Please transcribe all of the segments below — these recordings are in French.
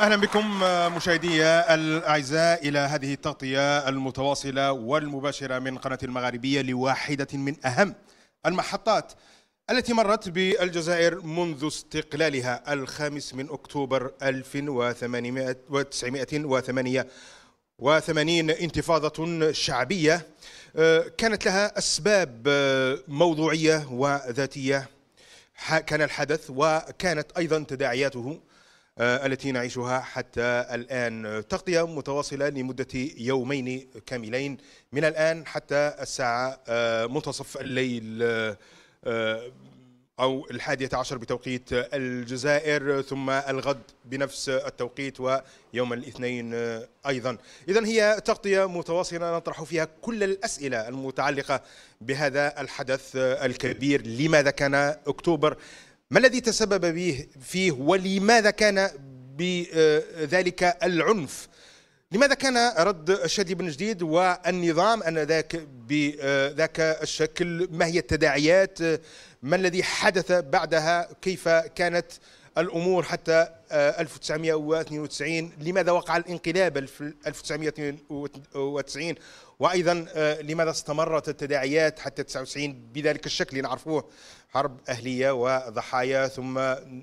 أهلا بكم مشاهدي الأعزاء إلى هذه التغطية المتواصلة والمباشرة من قناة المغاربية لواحدة من أهم المحطات التي مرت بالجزائر منذ استقلالها 5 أكتوبر 1988. انتفاضة شعبية كانت لها أسباب موضوعية وذاتية. كان الحدث وكانت أيضا تداعياته التي نعيشها حتى الآن. تغطية متواصلة لمدة يومين كاملين من الآن حتى الساعة منتصف الليل أو 11 بتوقيت الجزائر، ثم الغد بنفس التوقيت ويوم الاثنين أيضا. إذن هي تغطية متواصلة نطرح فيها كل الأسئلة المتعلقة بهذا الحدث الكبير. لماذا كان أكتوبر؟ ما الذي تسبب به فيه؟ ولماذا كان بذلك العنف؟ لماذا كان رد الشادي بن جديد والنظام أنذاك بذاك الشكل؟ ما هي التداعيات؟ ما الذي حدث بعدها؟ كيف كانت الأمور حتى 1992؟ لماذا وقع الانقلاب في 1990؟ وأيضا لماذا استمرت التداعيات حتى 99 بذلك الشكل؟ نعرفوه حرب أهلية وضحايا، ثم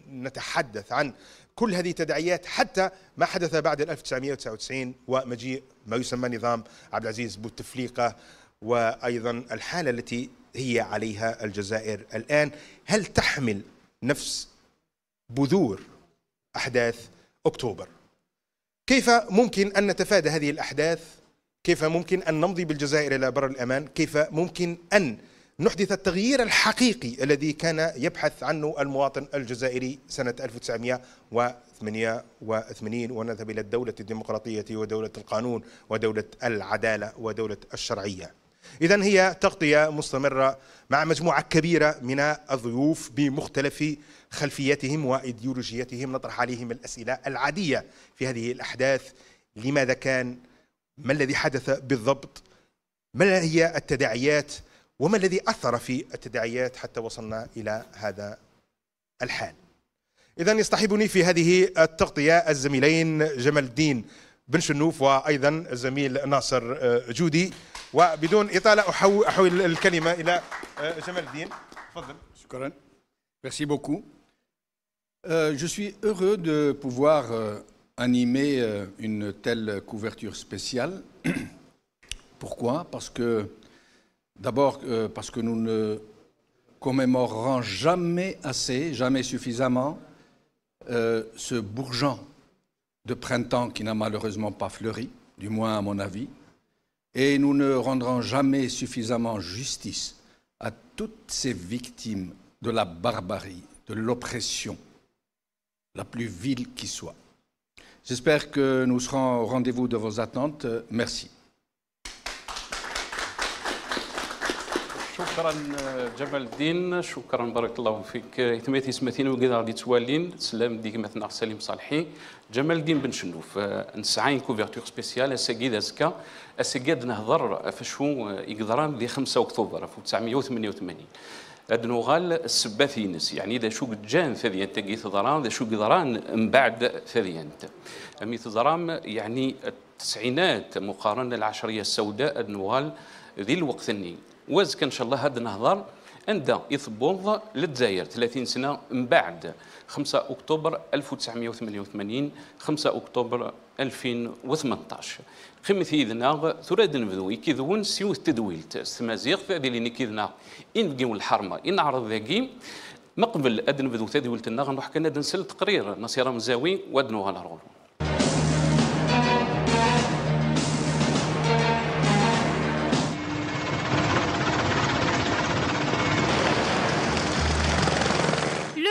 نتحدث عن كل هذه التداعيات حتى ما حدث بعد 1999 ومجيء ما يسمى نظام عبد العزيز بوتفليقة، وأيضا الحالة التي هي عليها الجزائر الآن. هل تحمل نفس بذور أحداث أكتوبر؟ كيف ممكن أن نتفادى هذه الأحداث؟ كيف ممكن أن نمضي بالجزائر إلى بر الأمان؟ كيف ممكن أن نحدث التغيير الحقيقي الذي كان يبحث عنه المواطن الجزائري سنة 1988 ونذهب إلى الدولة الديمقراطية ودولة القانون ودولة العدالة ودولة الشرعية؟ إذن هي تغطية مستمرة مع مجموعة كبيرة من الضيوف بمختلف خلفياتهم وإيديولوجياتهم. نطرح عليهم الأسئلة العادية في هذه الأحداث. لماذا كان؟ ما الذي حدث بالضبط؟ ما هي التداعيات؟ وما الذي أثر في التداعيات حتى وصلنا إلى هذا الحال؟ إذن يصطحبني في هذه التغطية الزميلين جمال الدين بن شنوف وأيضا الزميل ناصر جودي. وبدون إطالة أحول الكلمة إلى جمال الدين. تفضل. شكرا. Merci beaucoup. Je suis heureux de pouvoir animer une telle couverture spéciale. Pourquoi? Parce que d'abord parce que nous ne commémorerons jamais assez, jamais suffisamment ce bourgeon de printemps qui n'a malheureusement pas fleuri, du moins à mon avis, et nous ne rendrons jamais suffisamment justice à toutes ces victimes de la barbarie, de l'oppression, la plus vile qui soit. J'espère que nous serons au rendez-vous de vos attentes. Merci. شكرا جمال الدين، شكرا بارك الله فيك. إثماتي سماتين وقيد غادي توالين سلام ديك مثلا سليم صالحي. جمال الدين بن شنوف نسعين كوفرتور سبيسيال اساكيد ازكا اساكيد نهضر فشو يقدران دي 5 اكتوبر 1988 هاد نوغال السباثينس يعني اذا شو جان ثديان تاكي تضران ذا شو قدران من بعد ثديان امي تضرام يعني التسعينات مقارنه العشريه السوداء النوغال ذي الوقت الني وازك ان شاء الله هاد نهضر عند يثبوض للجزائر 30 سنه من بعد 5 اكتوبر 1988 5 اكتوبر 2018. قيمة إذنا ثراد نبذوي كيذون سيو التدويلت استمازيغ هذه اللي كيذنا إن بقيو الحرمة إن عرض ذاكي ما قبل أدن نبذو تدويلتنا غنروح كنا نسل تقرير نصير مزاوي وادنو غنرغلو.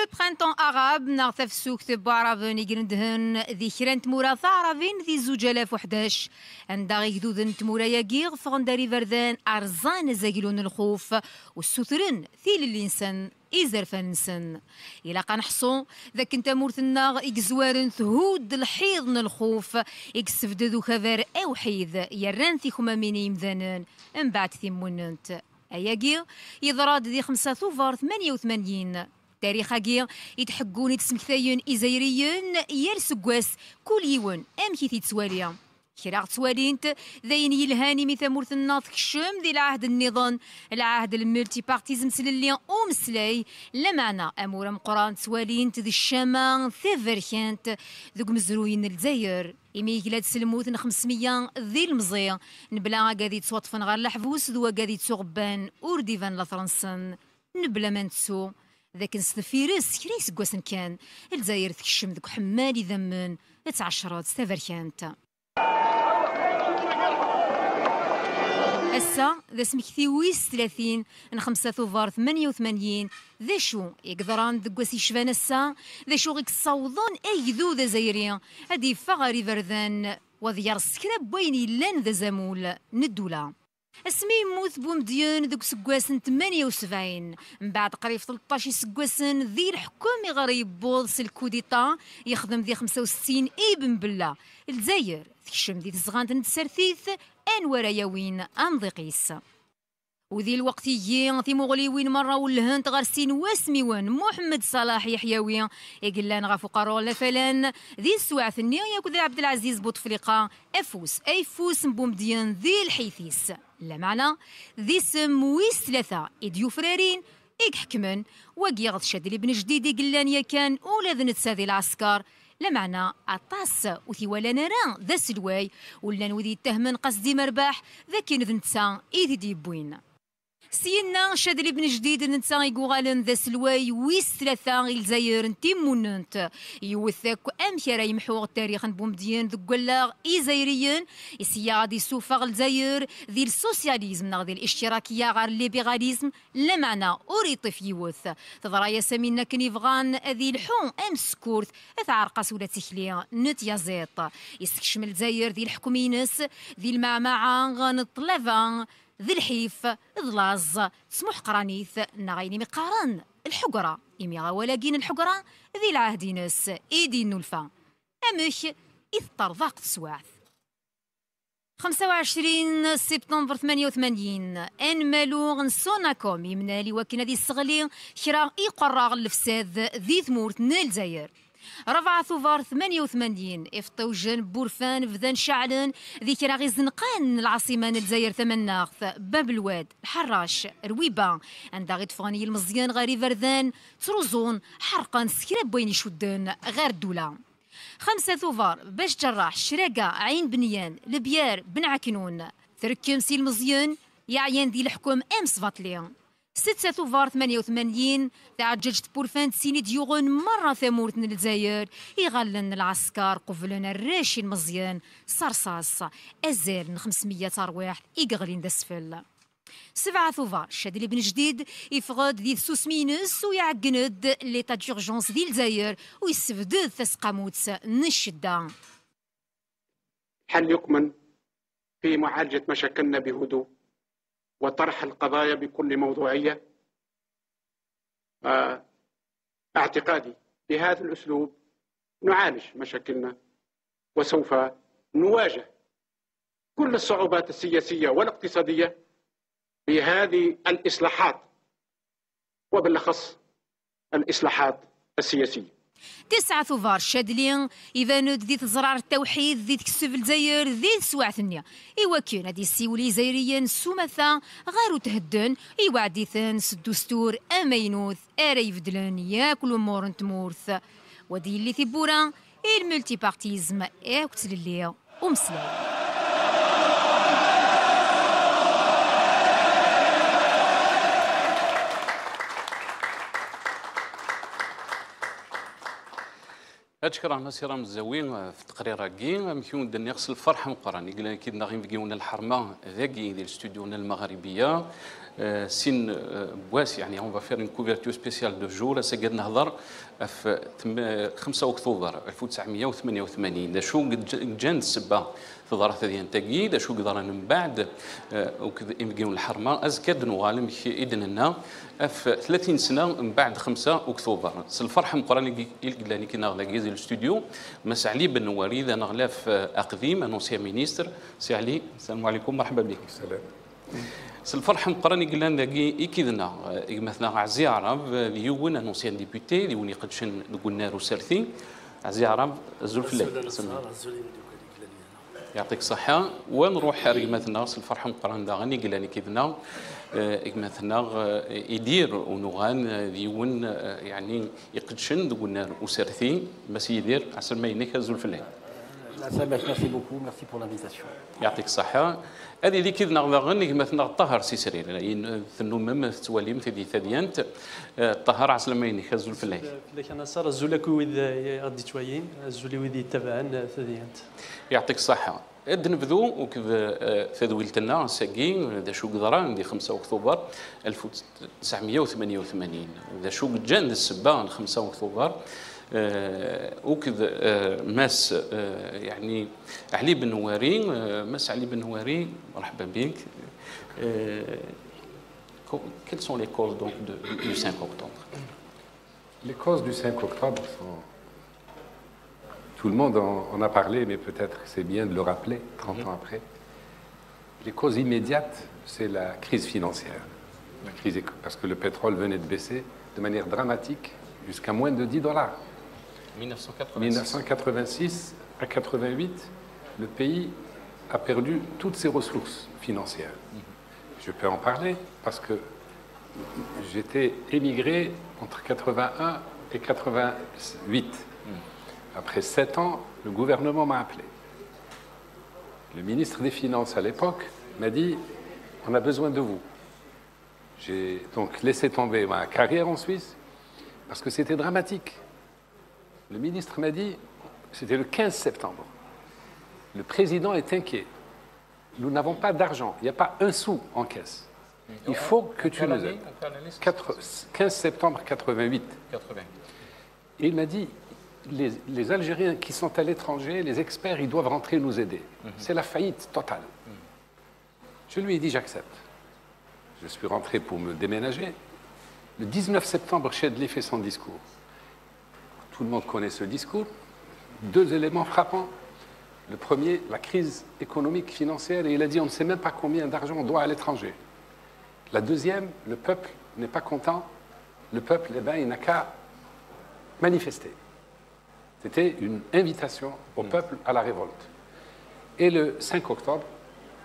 printemps arabe نغثف سوق تبارافن يقرندهن ذي كران تمورا ثعرفين ذي 2011 عندها غيكدودن تمورا يقيغ فغنداري فردان أرزان زاقلون الخوف والسوثرن ثيل الإنسان إزر فنسن إلا قنحصو ذاك انت مورثنا إكزوارن ثهود الحيض من الخوف إكسفدذو خبر أو حيض يران ثي خمامين يمذانن من بعد ثيموننت أياقي يضراد ذي 5 ثوفار 88 تاريخاكي يتحقون تسمكتاين إزايريين يال سكواس كل يوم أمكي تيتسواليا كراغ توالينت ذاين يلهاني مثامورث الناط كشم ذي العهد النظام العهد الملتي بارتيزم سلليا ومسلاي لمعنى امور مقران توالينت ذي الشامان ثيفركانت ذوك مزروين الجزائر إمي كلا تسلموت 500 ذي المزي نبلا قادي تصوطفن غير الحبوس ذو قادي تسوغبان ورديفان لا فرنسن نبلا ما نتسو ذاك نستفيرس كري سكواسن كان الجزائر تكشم ذوك حمالي ذمن تعشرات ثيفركانت هسا ذا سمكتي ويس 30 من 5 ثوفار 88 ذا شو يقدران دقواسي شفان السا ذا شو غيك صوضون ايذو ذا زايريا هادي فغاري فردان وذيار سكراب ويني لان ذا زامول ندولا اسمي موت بومديان ذوك سكواسن 78 من بعد قريب 13 سكواسن ذي الحكوم غريب بوض الكوديتا يخدم ذي 65 ابن بالله الجزائر تكشم ذي تزغانت نتسرثيث ان وراياوين انضقيس وذي الوقت يجي في مغليوين مرة والهنت غرسين واسميوان محمد صلاح يحيوي يقلان غافو قارو لفلان ذي السواع ثنيا ياكو ذي عبد العزيز بوطفليقة افوس بومديان ذي الحيثيس لا معنى ذي سم ويس 3 إديو فرارين حكمن واقي غد شاد لي بن جديد يقلان يا كان ولا ذي نتساذي العسكر لا معنى عطاس وثي ولا نرى ذا سلواي ولا نوذي يتهمن قصدي مرباح ذا كين ذنتا إذ ديبوين سينا شاد لي بن جديد نتا يقوغالن ذا سلواي ويس 3 الجزائر تيموننت يوثاك امشي راه يمحو التاريخ بومديان ذو قلاغ إزايريين يسيا غادي يسوفغ الجزائر ذي السوسياليزم ذي الاشتراكيه غير الليبراليزم لا معنى اوريطف يوث تضرايا سمينا كنيفغان ذي الحون ام سكورت تعرقص ولا تخلي نت يا زيط يسكشم الجزائر ذي الحكومينس ذي المعمعه غنطلفان ذي الحيف ظلاز سموح قرانيث نغيني مقارن الحقرة إمي غاولاقين الحقرة ذي العهدينس إيدي النلفة أمش إذ طرضاق تسواعث 25 سبتمبر 88 ان مالو سوناكوم يمنالي وكنا ذي الصغلي شرا يقرا الفساد ذي ثمورت الجزائر 4 ثوفار 88 افطوجن بورفان فذان شعلن ذيك راغي زنقان العاصمة الجزائر ثمناغث باب الواد الحراش رويبا عندها غير تفغني المزيان غاري فردان تروزون حرقان سكراب بوين يشدن غير الدولة 5 ثوفار باش جراح شراقة عين بنيان لبيار بن عكنون تركم سي المزيان يعين ذي الحكم امس فاطلي 6 ثوفار 88 تعججت بورفان سيني ديوغون مرة ثمورتن الجزائر يغلن العسكر قفلن الراشي المزيان صرصاص أزال 500 أرواح يقغلين ذا السفل 7 ثوفار شاد لي بن جديد يفقد ذي سوس مينس ويعقند ليتا ديورجونس ذي الجزائر ويسفدد ثسقاموت نشدة حل يكمن في معالجة مشاكلنا بهدوء وطرح القضايا بكل موضوعية. اعتقادي بهذا الأسلوب نعالج مشاكلنا وسوف نواجه كل الصعوبات السياسية والاقتصادية بهذه الإصلاحات وبالأخص الإصلاحات السياسية. 9 ثوفار شادلين إيفانود ذي تزرار التوحيد ذي تكسف الجزائر ذي سواع ثنيا إيوا كان هادي السيولي زايريا سومثا غارو تهدن إيوا عديثان سدوستور أمينوث أرى يفدلن ياكلو مورن تمورث ودي اللي ثبورا الملتي بارتيزم اكتل اللي ومسلاي. أشكر مسيرة مزوين في التقرير راكي مكيون دني يغسل الفرحة مقراني قلنا كي ناغي نبقيونا الحرمة ذاكي ديال الاستوديونا المغربية سين بواس يعني اون فافير اون كوفرتور سبيسيال دو جور ساقد نهضر في 5 أكتوبر 1988 دا شو جاند السبة تظهرت هذه انتاجي دا شو قدرنا من بعد يبقيون الحرمة أزكاد نوالم إذننا في 30 سنة من بعد 5 أكتوبر الفرحة مقراني قلاني كي ناغلا كيزي الاستوديو مسا علي بن نواري ذا نغلاف أقديم أنونسيا مينيستر سي علي السلام عليكم مرحبا بك. السلام. الفرحه مقراني قلنا ذاكي اكيدنا مثلا عزي عرب يون ان اونسيان ديبوتي اللي وني قدشن قلنا روسالتي عزي عرب الزول في الليل يعطيك الصحة ونروح مثلا الفرحة مقران دا غني قلاني كيدنا مثلا يدير ونغان ديون يعني يقدشن قلنا وسرثي بس يدير عسل ما ينك الزول في الليل. Merci beaucoup, merci pour l'invitation. يعطيك الصحة. هذه اللي كذا غني مثلا الطهر سيسرير ثنو مم تواليم ثدي ثديانت الطهر عسل ما ينك الزول في الليل. لكن أنا صار الزولك ويد غادي توين الزولي ويد يتبعن ثديانت. يعطيك الصحة. نبذو وكذا تدويلتنا ساقي ذا شو قدران دي 5 أكتوبر 1988 ذا شو جان السبان 5 أكتوبر وكذا ماس يعني علي بن نواري ماس علي بن نواري مرحبا بك. Quelles sont les causes donc du 5 octobre? Les causes du 5 octobre sont... Tout le monde en a parlé, mais peut-être c'est bien de le rappeler 30 ans après. Les causes immédiates, c'est la crise financière. Parce que le pétrole venait de baisser de manière dramatique jusqu'à moins de $10. 1986 à 88, le pays a perdu toutes ses ressources financières. Je peux en parler parce que j'étais émigré entre 81 et 88. Après 7 ans, le gouvernement m'a appelé. Le ministre des Finances à l'époque m'a dit « On a besoin de vous ». J'ai donc laissé tomber ma carrière en Suisse parce que c'était dramatique. Le ministre m'a dit, c'était le 15 septembre, le président est inquiet. Nous n'avons pas d'argent, il n'y a pas un sou en caisse. Il faut que tu nous aides. 15 septembre 88. Et il m'a dit, les Algériens qui sont à l'étranger, les experts, ils doivent rentrer nous aider. C'est la faillite totale. Je lui ai dit, j'accepte. Je suis rentré pour me déménager. Le 19 septembre, Chedli fait son discours. Tout le monde connaît ce discours. 2 éléments frappants. Le premier, la crise économique, financière, et il a dit, on ne sait même pas combien d'argent on doit à l'étranger. La deuxième, le peuple n'est pas content. Le peuple, eh ben, il n'a qu'à manifester. C'était une invitation au peuple à la révolte. Et le 5 octobre,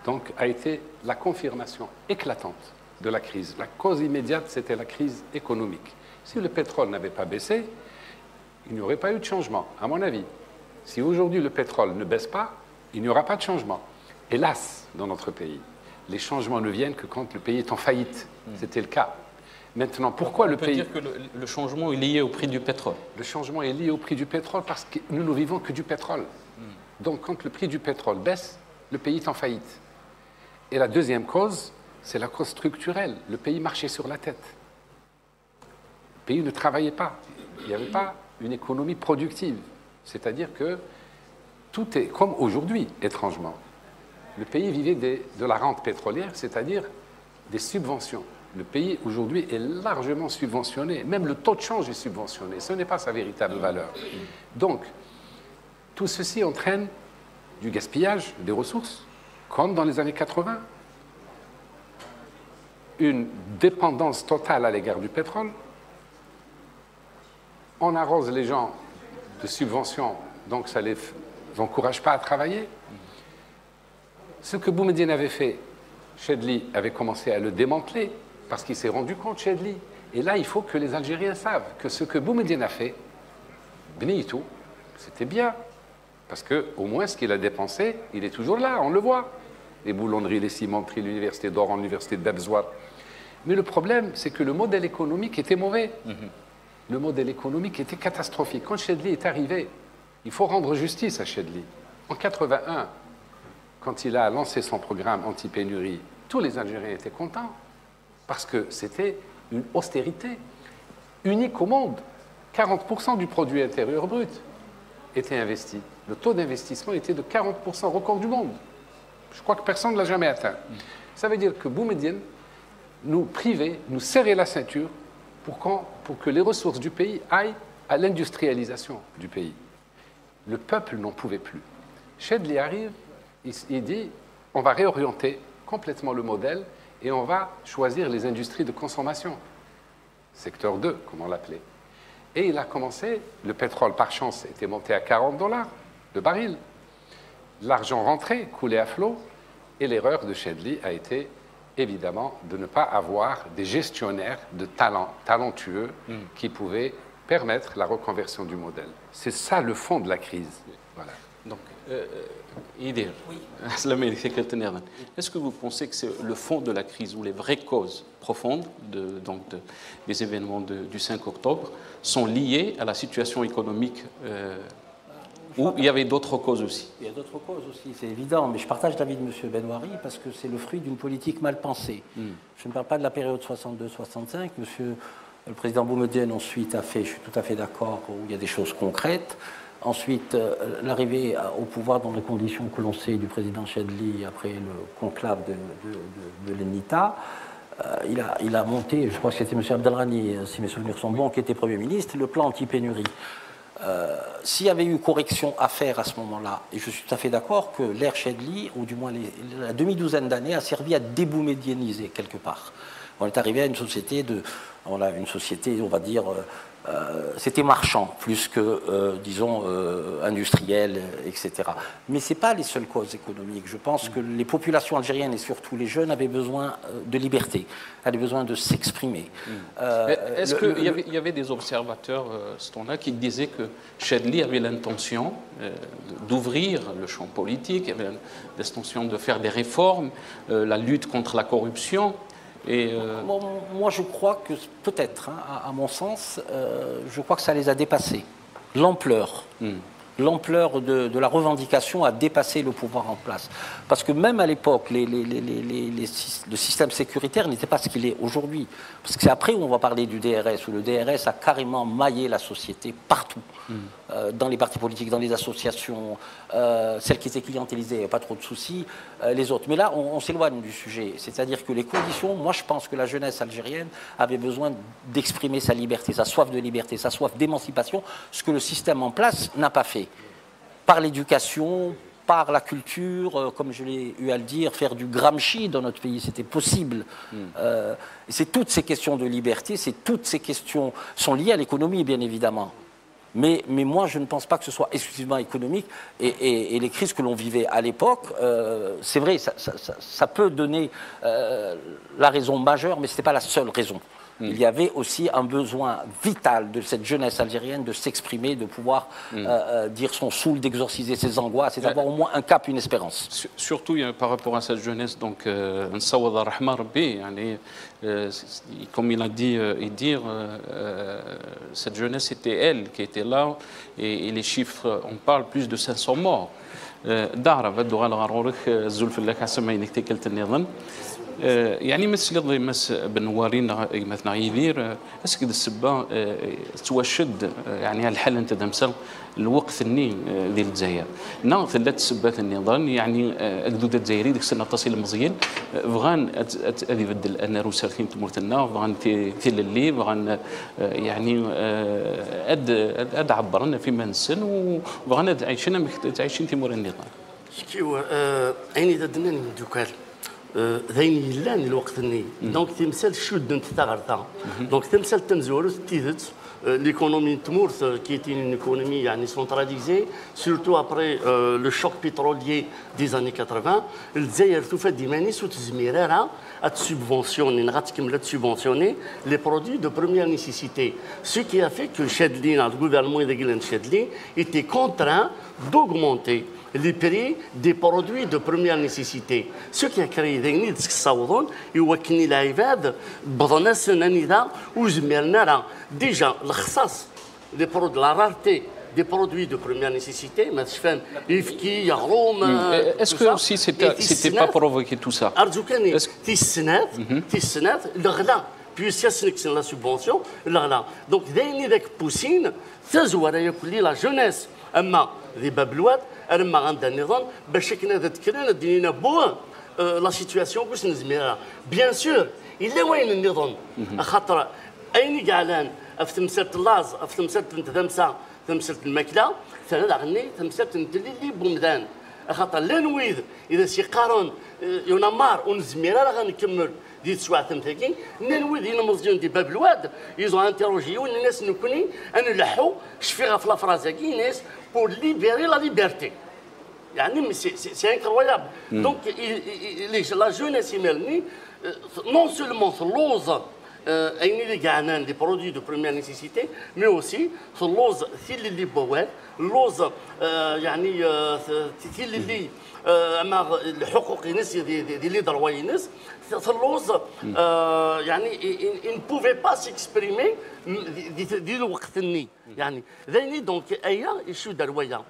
donc, a été la confirmation éclatante de la crise. La cause immédiate, c'était la crise économique. Si le pétrole n'avait pas baissé, il n'y aurait pas eu de changement, à mon avis. Si aujourd'hui le pétrole ne baisse pas, il n'y aura pas de changement. Hélas, dans notre pays, les changements ne viennent que quand le pays est en faillite. C'était le cas. Maintenant, pourquoi le pays... On peut dire que le changement est lié au prix du pétrole. Le changement est lié au prix du pétrole parce que nous ne vivons que du pétrole. Donc, quand le prix du pétrole baisse, le pays est en faillite. Et la deuxième cause, c'est la cause structurelle. Le pays marchait sur la tête. Le pays ne travaillait pas. Il n'y avait pas une économie productive. C'est-à-dire que tout est comme aujourd'hui, étrangement. Le pays vivait de la rente pétrolière, c'est-à-dire des subventions. Le pays, aujourd'hui, est largement subventionné. Même le taux de change est subventionné. Ce n'est pas sa véritable valeur. Donc, tout ceci entraîne du gaspillage des ressources, comme dans les années 80. Une dépendance totale à l'égard du pétrole. On arrose les gens de subventions, donc ça ne les encourage pas à travailler. Ce que Boumediene avait fait, Chedli avait commencé à le démanteler, parce qu'il s'est rendu compte, Chedli. Et là, il faut que les Algériens savent que ce que Boumediene a fait, Benitou, c'était bien. Parce qu'au moins, ce qu'il a dépensé, il est toujours là, on le voit. Les boulonneries, les cimenteries, l'université d'Oran, l'université de Bebzoar. Mais le problème, c'est que le modèle économique était mauvais. Le modèle économique était catastrophique. Quand Chedli est arrivé, il faut rendre justice à Chedli. En 81, quand il a lancé son programme anti-pénurie, tous les Algériens étaient contents. Parce que c'était une austérité unique au monde. 40% du produit intérieur brut était investi. Le taux d'investissement était de 40%, record du monde. Je crois que personne ne l'a jamais atteint. Ça veut dire que Boumediene nous privait, nous serrait la ceinture pour que les ressources du pays aillent à l'industrialisation du pays. Le peuple n'en pouvait plus. Chedli arrive, il dit, on va réorienter complètement le modèle et on va choisir les industries de consommation. Secteur 2, comme on l'appelait. Et il a commencé, le pétrole par chance était monté à $40 le baril. L'argent rentrait, coulait à flot, et l'erreur de Chedli a été évidemment de ne pas avoir des gestionnaires de talent, talentueux, qui pouvaient permettre la reconversion du modèle. C'est ça le fond de la crise. Voilà. Donc, Idir, est-ce que vous pensez que c'est le fond de la crise ou les vraies causes profondes des événements du 5 octobre sont liées à la situation économique ou il y avait d'autres causes aussi? Il y a d'autres causes aussi, c'est évident, mais je partage l'avis de M. Benouari parce que c'est le fruit d'une politique mal pensée. Je ne parle pas de la période 62-65, le président Boumedienne ensuite a fait, je suis tout à fait d'accord, où il y a des choses concrètes. Ensuite, l'arrivée au pouvoir dans les conditions que l'on sait du président Chedli après le conclave de l'ENITA, il a monté, je crois que c'était M. Abdelrani, si mes souvenirs sont bons, qui était Premier ministre, le plan anti-pénurie. S'il y avait eu correction à faire à ce moment-là, et je suis tout à fait d'accord que l'ère Chedli, ou du moins la demi-douzaine d'années, a servi à déboumédianiser quelque part. On est arrivé à une société, on va dire, c'était marchand, plus que, disons, industriel, etc. Mais ce n'est pas les seules causes économiques. Je pense que les populations algériennes, et surtout les jeunes, avaient besoin de liberté, avaient besoin de s'exprimer. Est-ce qu'il y avait des observateurs, ce temps-là, qui disaient que Chedli avait l'intention d'ouvrir le champ politique, il avait l'intention de faire des réformes, la lutte contre la corruption? Moi, je crois que, peut-être, hein, à mon sens, je crois que ça les a dépassés. L'ampleur. L'ampleur de la revendication a dépassé le pouvoir en place. Parce que même à l'époque, le système sécuritaire n'était pas ce qu'il est aujourd'hui. Parce que c'est après où on va parler du DRS, où le DRS a carrément maillé la société partout. Dans les partis politiques, dans les associations, celles qui étaient clientélisées, il n'y a pas trop de soucis, les autres. Mais là, on s'éloigne du sujet. C'est-à-dire que les conditions, moi je pense que la jeunesse algérienne avait besoin d'exprimer sa liberté, sa soif de liberté, sa soif d'émancipation, ce que le système en place n'a pas fait. Par l'éducation, par la culture, comme je l'ai eu à le dire, faire du Gramsci dans notre pays, c'était possible. C'est toutes ces questions de liberté, toutes ces questions sont liées à l'économie, bien évidemment. Mais moi, je ne pense pas que ce soit exclusivement économique. Et les crises que l'on vivait à l'époque, c'est vrai, ça peut donner la raison majeure, mais ce n'était pas la seule raison. Il y avait aussi un besoin vital de cette jeunesse algérienne de s'exprimer, de pouvoir dire son soul, d'exorciser ses angoisses et d'avoir au moins un cap, une espérance. Surtout par rapport à cette jeunesse, donc, comme il a dit, cette jeunesse, c'était elle qui était là, et les chiffres, on parle plus de 500 morts. يعني مس قضي مس بنوارين مثلا يدير اسكد السبا توشد يعني الحل انت دمسل الوقت الني ديال الجزائر نا ثلاث سبات النظام يعني اكدود الجزائري ديك السنه تصل مزيان بغان هذه بدل ان روسالكين تمرتنا بغان تيل اللي بغان يعني اد عبرنا في منسن وبغان عايشين تعيشين تيمور النظام شكيو عيني ددنا من دوكال ذين يلان الوقت الني دونك تمثال شود انت تاغرتا دونك تمثال تمزورو تيدت l'économie Tmours, qui était une économie centralisée, surtout après le choc pétrolier des années 80, le Zaïre tout fait d'Imani sous Zmirera à subventionner les produits de première nécessité. Ce qui a fait que Chedli, le gouvernement de Guylaine Chedli, était contraint d'augmenter les prix des produits de première nécessité. Ce qui a créé des nids qui s'audonnent et où qui n'a pas besoin de nida ou zmerna déjà la rareté des produits de première nécessité, Ifki, Yaroum. Est-ce que aussi c'était pas provoqué tout ça? Arzoukani, Tissenat, l'Ghla, puis c'est la subvention, l'Ghla. Donc, des avec Poussine, ça joue à la jeunesse, des bablouades. La situation bien sûr il est وين النظام خاطر اين قالان في تمثيل اللاز في تمثيل التدمسه تمثيل الماكله ثلاثه غني تمثيل اللي بومدان خاطر لا نويذ اذا سي قارون يونمار ونزمير راه غنكمل دي تسوع تمتاكي نويذ ينمزجون دي باب الواد يزو انتروجيو الناس نكوني انا لحو شفيغا في لافرازاكي ناس بور ليبيري لا ليبرتي يعني سي انكرويابل دونك لا جونيس يمالني نون سولمون ثلوز اين اللي قاعنا دي برودوي دو بروميير نيسيسيتي مي اوسي ثلوز ثيل اللي بوال لوز يعني ثيل اللي اما الحقوق ينس دي لي دروا ينس ثلوز يعني ان بوفي با سيكسبريمي دي الوقت الني يعني ذيني دونك ايا يشو دروايا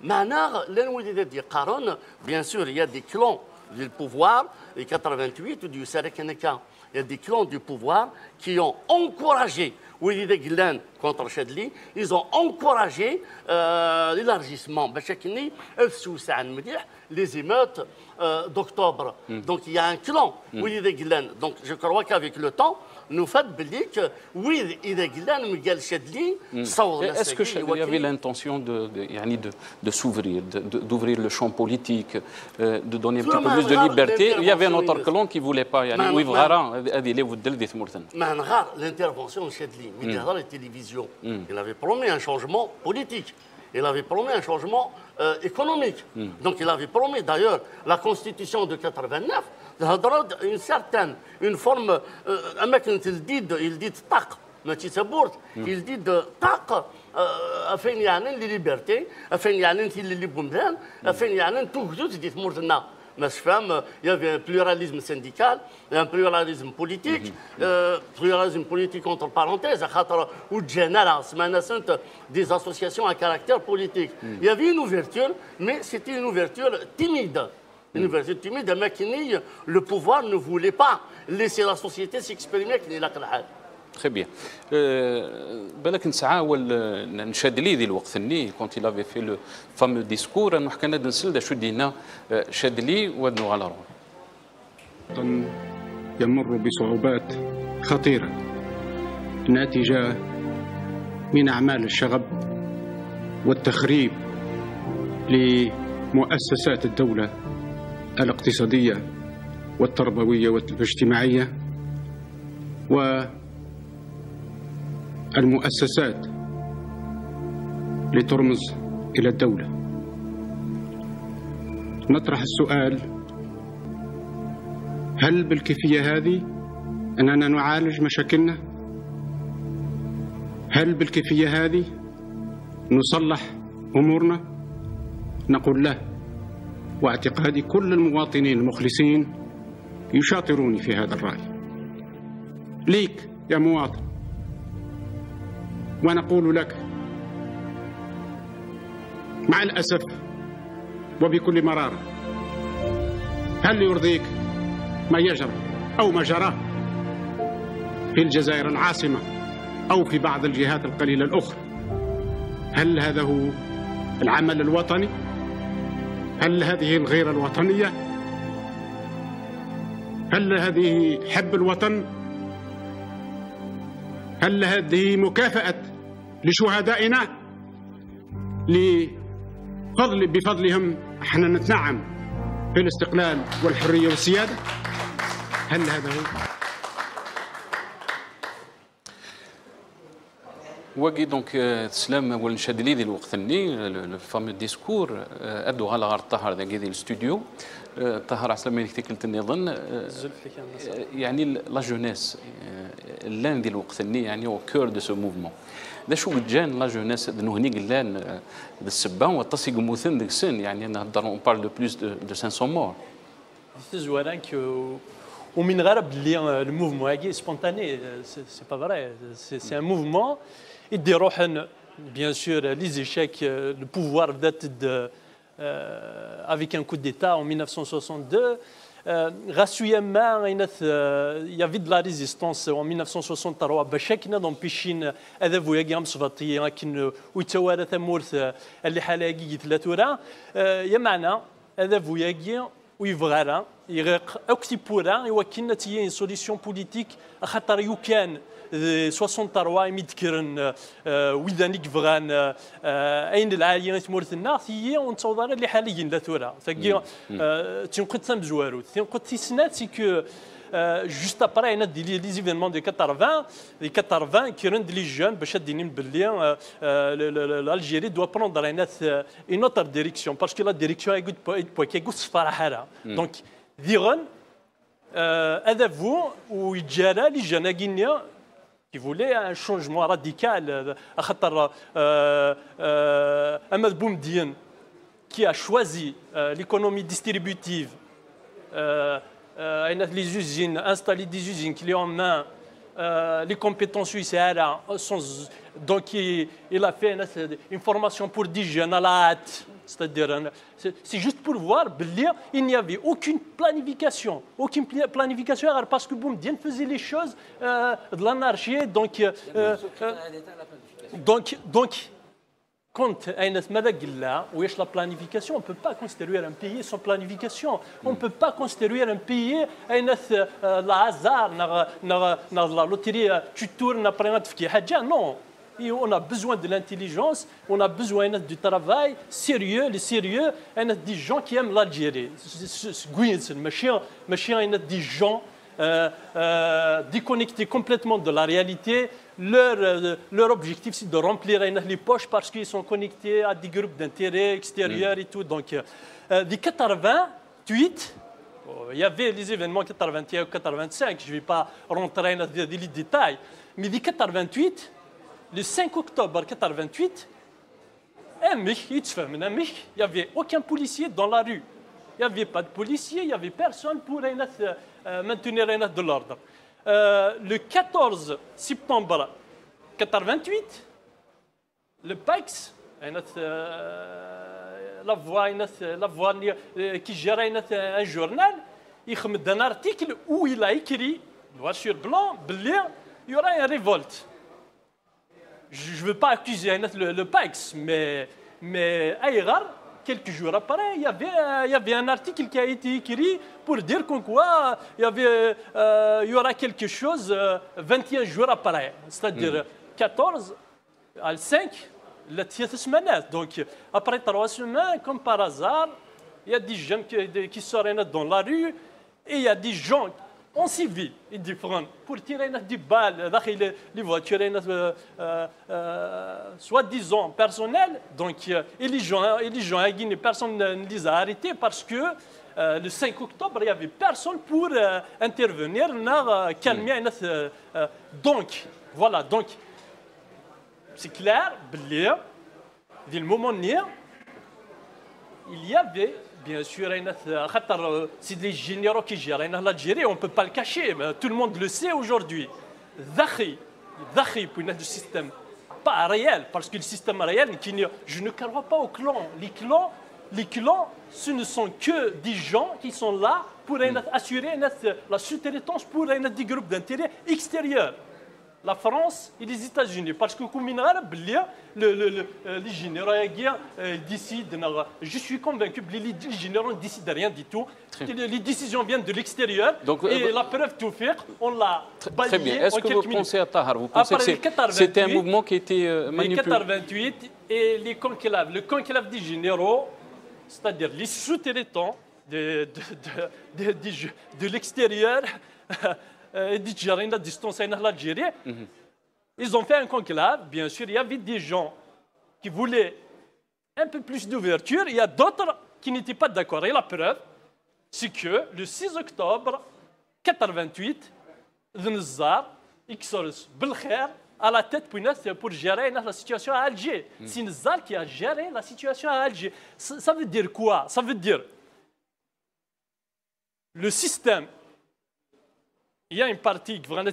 معناها لا نولي دي قارون بيان سور يا دي كلون du pouvoir, les 88 du Sarekanaka, il y a des clans du pouvoir qui ont encouragé Willy Glen contre Chadli, ils ont encouragé l'élargissement. Les émeutes d'octobre. Donc il y a un clan, Willy Glen. Donc je crois qu'avec le temps, nous faisons que oui, Miguel Chadli, est-ce que Chadli avait l'intention de s'ouvrir, d'ouvrir le champ politique, de donner un petit peu plus de liberté? Il y avait un autre clan qui ne voulait pas. L'intervention de Chadli, la télévision, il avait promis un changement politique. Il avait promis un changement économique. Donc il avait promis d'ailleurs la constitution de 89, une certaine, une forme, il dit taq, il dit taq, afin يعني les libertés, afin يعني les بومدان, afin يعني توجد دي مورتنا. Mais il y avait un pluralisme syndical, un pluralisme politique entre parenthèses, des associations à caractère politique. Il y avait une ouverture, mais c'était une ouverture timide. Une ouverture timide, mais le pouvoir ne voulait pas laisser la société s'exprimer. Très bien. بالك نتعاول نشادلي ذي الوقت ثني كنت لافي في لو فامو ديسكور انه حكينا نسل شو دينا شادلي ودنو على رون يمر بصعوبات خطيرة ناتجة من أعمال الشغب والتخريب لمؤسسات الدولة الاقتصادية والتربوية والاجتماعية المؤسسات لترمز إلى الدولة. نطرح السؤال: هل بالكيفية هذه أننا نعالج مشاكلنا؟ هل بالكيفية هذه نصلح أمورنا؟ نقول لا، واعتقادي كل المواطنين المخلصين يشاطروني في هذا الرأي. ليك يا مواطن، ونقول لك مع الأسف وبكل مرارة: هل يرضيك ما يجرى أو ما جرى في الجزائر العاصمة أو في بعض الجهات القليلة الأخرى؟ هل هذا هو العمل الوطني؟ هل هذه الغيرة الوطنية؟ هل هذه حب الوطن؟ هل هذه مكافأة لشهدائنا بفضلهم احنا نتنعم بالاستقلال والحرية والسيادة؟ هل هذا هو؟ وقي دونك تسلم والنشاد لي ذي الوقت الني لو فامو ديسكور ادو على غار الطهر ذا كي الاستوديو طهر عسلامة يكتيك لتني ظن يعني لا جونيس لان ذي الوقت الني يعني هو كور دو سو موفمون ذا شو جان لا جونيس نهني قلان ذا السبان والتصي قموثن ذيك السن يعني نهضر اون بارل دو بلوس دو 500 مور زوالان كو ومن غرب اللي الموفمون هاكي سبونتاني سي با فري سي ان موفمون يدي روحن بيان سور لي زيشيك لو بوفوار بدات avec un coup d'État en 1962. غاسوياما يافي د لا ريزيستونس en 1963 باش كنا ضمبيشين هذا فويا كاع مصفطي لكن ويتوارى ثمورث اللي حاله كي ثلاثه يا معنا هذا فويا كاع ويفغارا يغيق اكتيبورا يوكلنا تي سوليسيون بوليتيك خاطر يو كان 63 مذكرن وذانيك فغان اين العاليه تمورثنا هي ونتصور اللي حاليا لا ثورة ثقي تنقد تمزوارو تنقد تسنات سي كو juste après les événements de 80 qui rendent les jeunes l'Algérie doit prendre une autre direction parce que la direction est donc diran هذا ويجارى les jeunes guinéens qui voulaient un changement radical خاطر Ahmed Boumediene qui a choisi l'économie distributive les usines, installer des usines qui ont en main les compétences suisses. Donc, il a fait une formation pour 10 jeunes à la hâte. C'est-à-dire, c'est juste pour voir, il n'y avait aucune planification. Aucune planification, parce que Boumediene faisait les choses de l'anarchie. Donc, quand la planification, on ne peut pas construire un pays sans planification. On ne peut pas construire un pays le hasard, la loterie, tu tournes après un non. Et on a besoin de l'intelligence, on a besoin du travail sérieux, des gens qui aiment l'Algérie. Des gens déconnectés complètement de la réalité. Leur objectif, c'est de remplir les poches parce qu'ils sont connectés à des groupes d'intérêt extérieurs et tout. Donc, des 88, il y avait les événements 81 ou 85, je ne vais pas rentrer dans les détails, mais des 88, le 5 octobre 88, il n'y avait aucun policier dans la rue. Il n'y avait pas de policier, il n'y avait personne pour maintenir de l'ordre. Le 14 septembre 88, le PAX, la voix qui gérait un journal, il a mis un article où il a écrit, noir sur blanc, il y aura une révolte. Je ne veux pas accuser le PAX, mais Aïrar, quelques jours après, il y avait un article qui a été écrit pour dire qu'en quoi il y aura quelque chose 21 jours après, c'est-à-dire 14 à 5, la semaine. Donc, après 3 semaines, comme par hasard, il y a des gens qui sortent dans la rue et il y a des gens en civil, différents, pour tirer des balles dans les voitures, soi-disant personnelles. Donc, et les gens à Guinée, personne ne les a arrêtés parce que le 5 octobre, il n'y avait personne pour intervenir, calmer. Donc, voilà, donc, c'est clair, dès le moment où il y avait, bien sûr, c'est des généraux qui gèrent l'Algérie, on ne peut pas le cacher, mais tout le monde le sait aujourd'hui. Pour notre système, pas réel, parce que le système réel, je ne crois pas aux clans. Les clans, ce ne sont que des gens qui sont là pour assurer la sous-traitance pour des groupes d'intérêt extérieurs. La France et les États-Unis. Parce que comme les généraux décident, je suis convaincu que les généraux ne décident rien du tout. Les décisions viennent de l'extérieur. Et la preuve tout faire, on l'a balayé. Très bien. Est-ce que vous pensez à Tahar? Vous pensez que c'était un mouvement qui était manipulé? Les 88 et les conclaves. Le conclave des généraux, c'est-à-dire les sous-traitants de l'extérieur, l'Algérie. Ils ont fait un conclave, bien sûr. Il y avait des gens qui voulaient un peu plus d'ouverture. Il y a d'autres qui n'étaient pas d'accord. Et la preuve, c'est que le 6 octobre 88, Zenzar, Ixoros, Belkher, à la tête pour gérer la situation à Alger. C'est Zenzar qui a géré la situation à Alger. Ça veut dire quoi? Ça veut dire le système. Il y a une partie qui a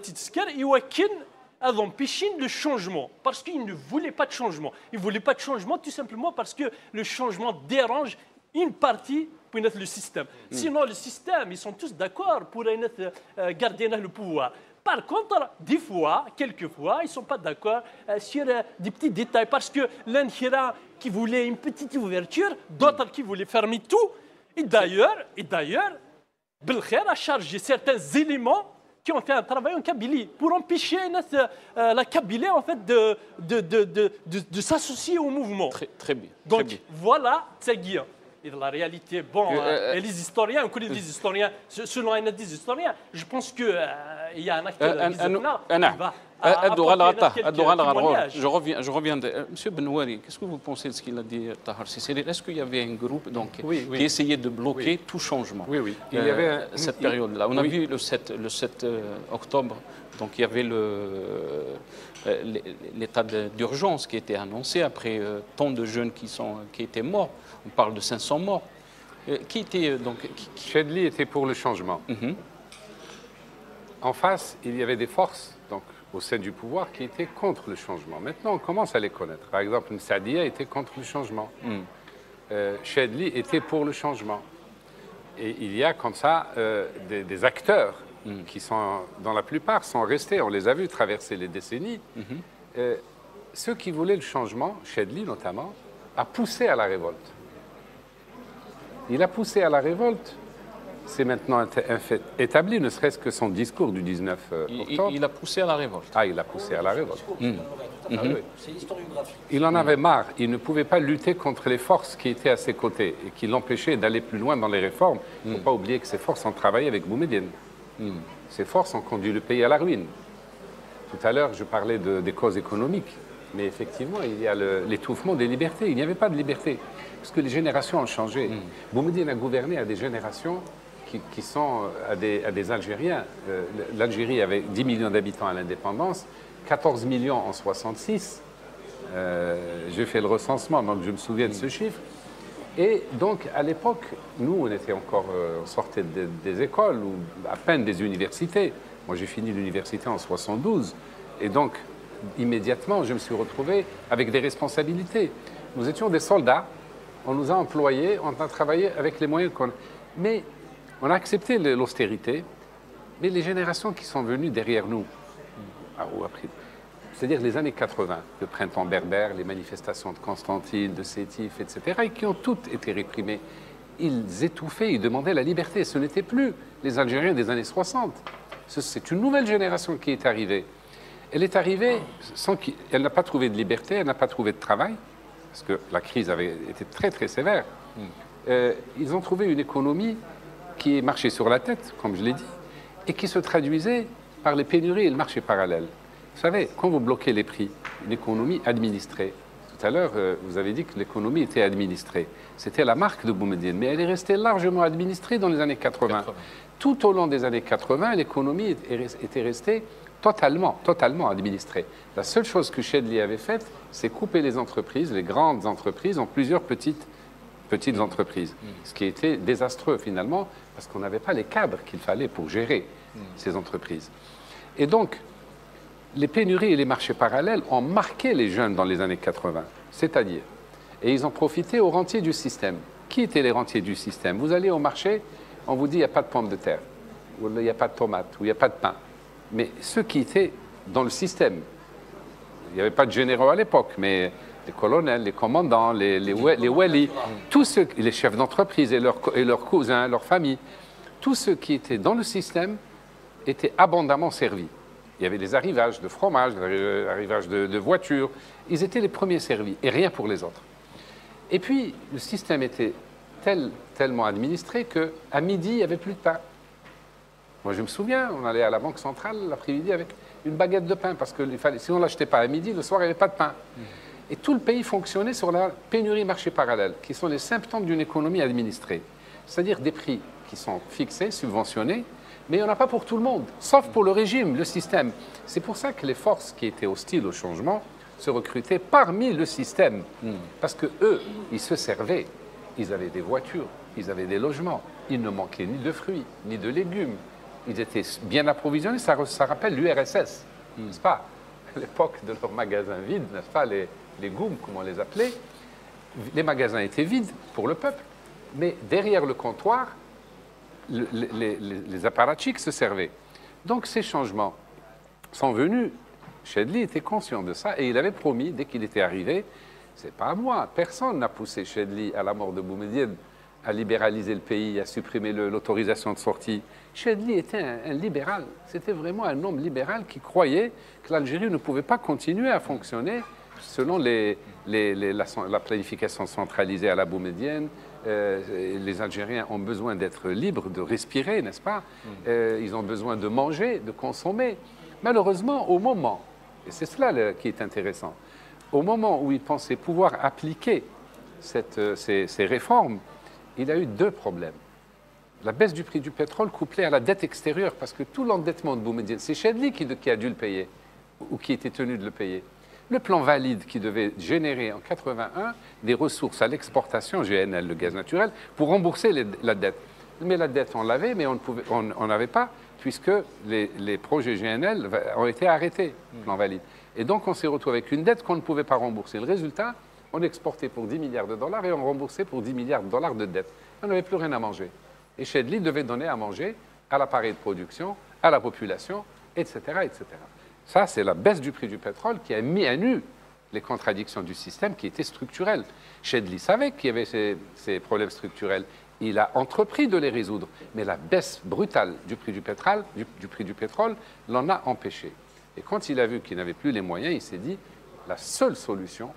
empêché le changement parce qu'ils ne voulaient pas de changement. Ils ne voulaient pas de changement tout simplement parce que le changement dérange une partie pour le système. Sinon, le système, ils sont tous d'accord pour garder le pouvoir. Par contre, des fois, quelquefois, ils ne sont pas d'accord sur des petits détails parce que l'un qui voulait une petite ouverture, d'autres qui voulaient fermer tout. Et d'ailleurs, Belkher a chargé certains éléments qui ont fait un travail en Kabylie pour empêcher la Kabylie en fait de s'associer au mouvement. Très bien. Donc très bien. voilà, Tsaguia. Et la réalité, bon, et les historiens, les historiens, selon un des historiens, je pense qu'il y a un acteur qui va Je reviens. Monsieur Benouari, qu'est-ce que vous pensez de ce qu'il a dit, Tahar Sissiri? Est-ce qu'il y avait un groupe qui essayait de bloquer tout changement? Oui. Il y avait cette période-là. On a vu le 7 octobre, donc il y avait l'état d'urgence qui était annoncé après tant de jeunes qui étaient morts. On parle de 500 morts. Qui était donc Chedli était pour le changement. En face, il y avait des forces donc, au sein du pouvoir qui étaient contre le changement. Maintenant, on commence à les connaître. Par exemple, Msadia était contre le changement. Chedli était pour le changement. Et il y a comme ça des acteurs qui sont, dans la plupart, sont restés. On les a vus traverser les décennies. Ceux qui voulaient le changement, Chedli notamment, a poussé à la révolte. Il a poussé à la révolte, c'est maintenant un fait établi, ne serait-ce que son discours du 19 octobre. Il a poussé à la révolte. Ah, il a poussé à la révolte. C'est historiographique. Il en avait marre. Il ne pouvait pas lutter contre les forces qui étaient à ses côtés et qui l'empêchaient d'aller plus loin dans les réformes. Il ne faut pas oublier que ces forces ont travaillé avec Boumediene. Ces forces ont conduit le pays à la ruine. Tout à l'heure, je parlais des causes économiques. Mais effectivement, il y a l'étouffement des libertés. Il n'y avait pas de liberté, parce que les générations ont changé. Boumediene a gouverné à des générations qui sont à des Algériens. L'Algérie avait 10 millions d'habitants à l'indépendance, 14 millions en 66. J'ai fait le recensement, donc je me souviens de ce chiffre. Et donc, à l'époque, nous, on était encore, on sortait des écoles, ou à peine des universités. Moi, j'ai fini l'université en 72. Et donc, immédiatement, je me suis retrouvé avec des responsabilités. Nous étions des soldats, on nous a employés, on a travaillé avec les moyens qu'on a. Mais on a accepté l'austérité, mais les générations qui sont venues derrière nous, c'est-à-dire les années 80, le printemps berbère, les manifestations de Constantine, de Sétif, etc., et qui ont toutes été réprimées, ils étouffaient, ils demandaient la liberté. Ce n'étaient plus les Algériens des années 60. C'est une nouvelle génération qui est arrivée. Elle est arrivée sans qu'elle n'a pas trouvé de liberté, elle n'a pas trouvé de travail, parce que la crise avait été très très sévère. Ils ont trouvé une économie qui marchait sur la tête, comme je l'ai dit, et qui se traduisait par les pénuries et le marché parallèle. Vous savez, quand vous bloquez les prix, une économie administrée, tout à l'heure, vous avez dit que l'économie était administrée. C'était la marque de Boumediene, mais elle est restée largement administrée dans les années 80. Tout au long des années 80, l'économie était restée totalement administrée. La seule chose que Chedli avait faite, c'est couper les entreprises, les grandes entreprises, en plusieurs petites entreprises. Ce qui était désastreux finalement, parce qu'on n'avait pas les cadres qu'il fallait pour gérer ces entreprises. Et donc, les pénuries et les marchés parallèles ont marqué les jeunes dans les années 80. C'est-à-dire, et ils ont profité aux rentiers du système. Qui étaient les rentiers du système? Vous allez au marché, on vous dit il n'y a pas de pommes de terre, ou il n'y a pas de tomates, ou il n'y a pas de pain. Mais ceux qui étaient dans le système, il n'y avait pas de généraux à l'époque, mais les colonels, les commandants, les wali, tous ceux, les chefs d'entreprise et leurs cousins, leurs familles, tous ceux qui étaient dans le système étaient abondamment servis. Il y avait des arrivages de fromage, des arrivages de voitures. Ils étaient les premiers servis et rien pour les autres. Et puis, le système était tellement administré qu'à midi, il n'y avait plus de pain. Moi, je me souviens, on allait à la Banque centrale l'après-midi avec une baguette de pain, parce que si on ne l'achetait pas à midi, le soir, il n'y avait pas de pain. Et tout le pays fonctionnait sur la pénurie marché parallèle, qui sont les symptômes d'une économie administrée. C'est-à-dire des prix qui sont fixés, subventionnés, mais il n'y en a pas pour tout le monde, sauf pour le régime, le système. C'est pour ça que les forces qui étaient hostiles au changement se recrutaient parmi le système. Parce qu'eux, ils se servaient. Ils avaient des voitures, ils avaient des logements. Il ne manquait ni de fruits, ni de légumes. Ils étaient bien approvisionnés. Ça rappelle l'URSS, n'est-ce pas? À l'époque de leurs magasins vides, n'est-ce pas? Les goums, comme on les appelait. Les magasins étaient vides pour le peuple. Mais derrière le comptoir, les apparatchiks se servaient. Donc ces changements sont venus. Chedli était conscient de ça et il avait promis, dès qu'il était arrivé, c'est pas à moi, personne n'a poussé Chedli à la mort de Boumediene. à libéraliser le pays, à supprimer l'autorisation de sortie. Chedli était un libéral. C'était vraiment un homme libéral qui croyait que l'Algérie ne pouvait pas continuer à fonctionner selon la planification centralisée à la Boumedienne. Les Algériens ont besoin d'être libres, de respirer, n'est-ce pas? Ils ont besoin de manger, de consommer. Malheureusement, au moment, et c'est cela qui est intéressant, au moment où ils pensaient pouvoir appliquer ces réformes, il a eu deux problèmes. La baisse du prix du pétrole couplée à la dette extérieure, parce que tout l'endettement de Boumedienne, c'est Chedli qui a dû le payer, ou qui était tenu de le payer. Le plan valide qui devait générer en 81 des ressources à l'exportation, GNL, le gaz naturel, pour rembourser la dette. Mais la dette, on l'avait, mais on n'avait pas, puisque les projets GNL ont été arrêtés, plan valide. Et donc, on s'est retrouvé avec une dette qu'on ne pouvait pas rembourser. Le résultat, on exportait pour 10 milliards de dollars et on remboursait pour 10 milliards de dollars de dette. On n'avait plus rien à manger. Et Chedli devait donner à manger à l'appareil de production, à la population, etc., etc. Ça, c'est la baisse du prix du pétrole qui a mis à nu les contradictions du système qui étaient structurelles. Chedli savait qu'il y avait ces problèmes structurels. Il a entrepris de les résoudre. Mais la baisse brutale du prix du pétrole l'en a empêché. Et quand il a vu qu'il n'avait plus les moyens, il s'est dit, la seule solution,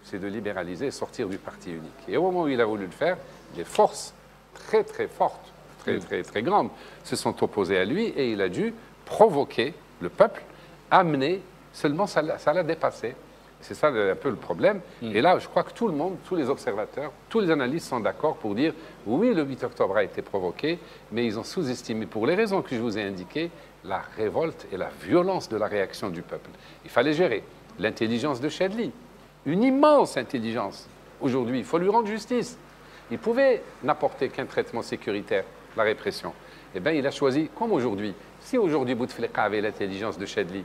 c'est de libéraliser et sortir du parti unique. Et au moment où il a voulu le faire, les forces très très fortes, très grandes, se sont opposées à lui et il a dû provoquer le peuple, amener, seulement ça l'a dépassé. C'est ça un peu le problème. Et là, je crois que tout le monde, tous les observateurs, tous les analystes sont d'accord pour dire oui, le 8 octobre a été provoqué, mais ils ont sous-estimé, pour les raisons que je vous ai indiquées, la révolte et la violence de la réaction du peuple. Il fallait gérer l'intelligence de Chedli, une immense intelligence. Aujourd'hui, il faut lui rendre justice. Il pouvait n'apporter qu'un traitement sécuritaire, la répression. Eh bien, il a choisi, comme aujourd'hui, si aujourd'hui Bouteflika avait l'intelligence de Chedli,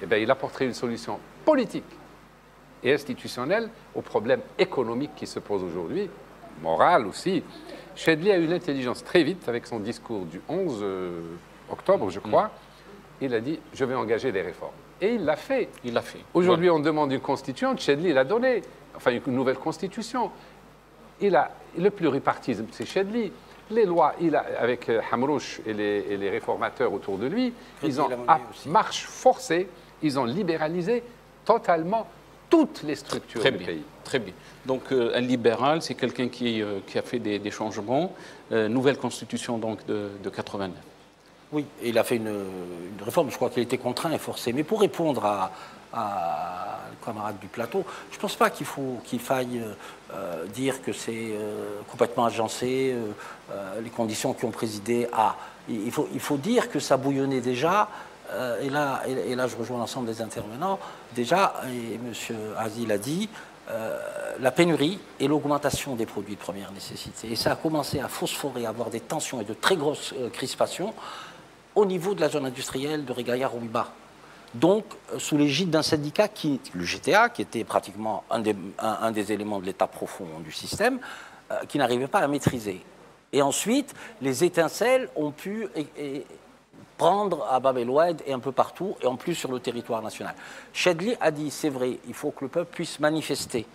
eh bien, il apporterait une solution politique et institutionnelle aux problèmes économiques qui se posent aujourd'hui, moral aussi. Chedli a eu l'intelligence très vite, avec son discours du 11 octobre, je crois. Il a dit, je vais engager des réformes. Et il l'a fait. Il l'a fait. Aujourd'hui, on demande une constituante, Chedli l'a donné, enfin une nouvelle constitution. Le pluripartisme, c'est Chedli. Les lois, avec Hamrouche et les réformateurs autour de lui, ils ont, à marche forcée, ils ont libéralisé totalement toutes les structures du pays. Très bien. Donc, un libéral, c'est quelqu'un qui a fait des changements. Nouvelle constitution donc, de 89. Oui, et il a fait une réforme. Je crois qu'il était contraint et forcé. Mais pour répondre à le camarade du plateau, je ne pense pas qu'il faille dire que c'est complètement agencé, les conditions qui ont présidé à... Il faut dire que ça bouillonnait déjà, et là je rejoins l'ensemble des intervenants, déjà, et M. Azi l'a dit, la pénurie et l'augmentation des produits de première nécessité. Et ça a commencé à phosphorer, à avoir des tensions et de très grosses crispations au niveau de la zone industrielle de Régaillard-Rouiba. Donc, sous l'égide d'un syndicat, le GTA, qui était pratiquement un des éléments de l'état profond du système, qui n'arrivait pas à maîtriser. Et ensuite, les étincelles ont pu prendre à Bab el-Oued et un peu partout, et en plus sur le territoire national. Chedli a dit, c'est vrai, il faut que le peuple puisse manifester.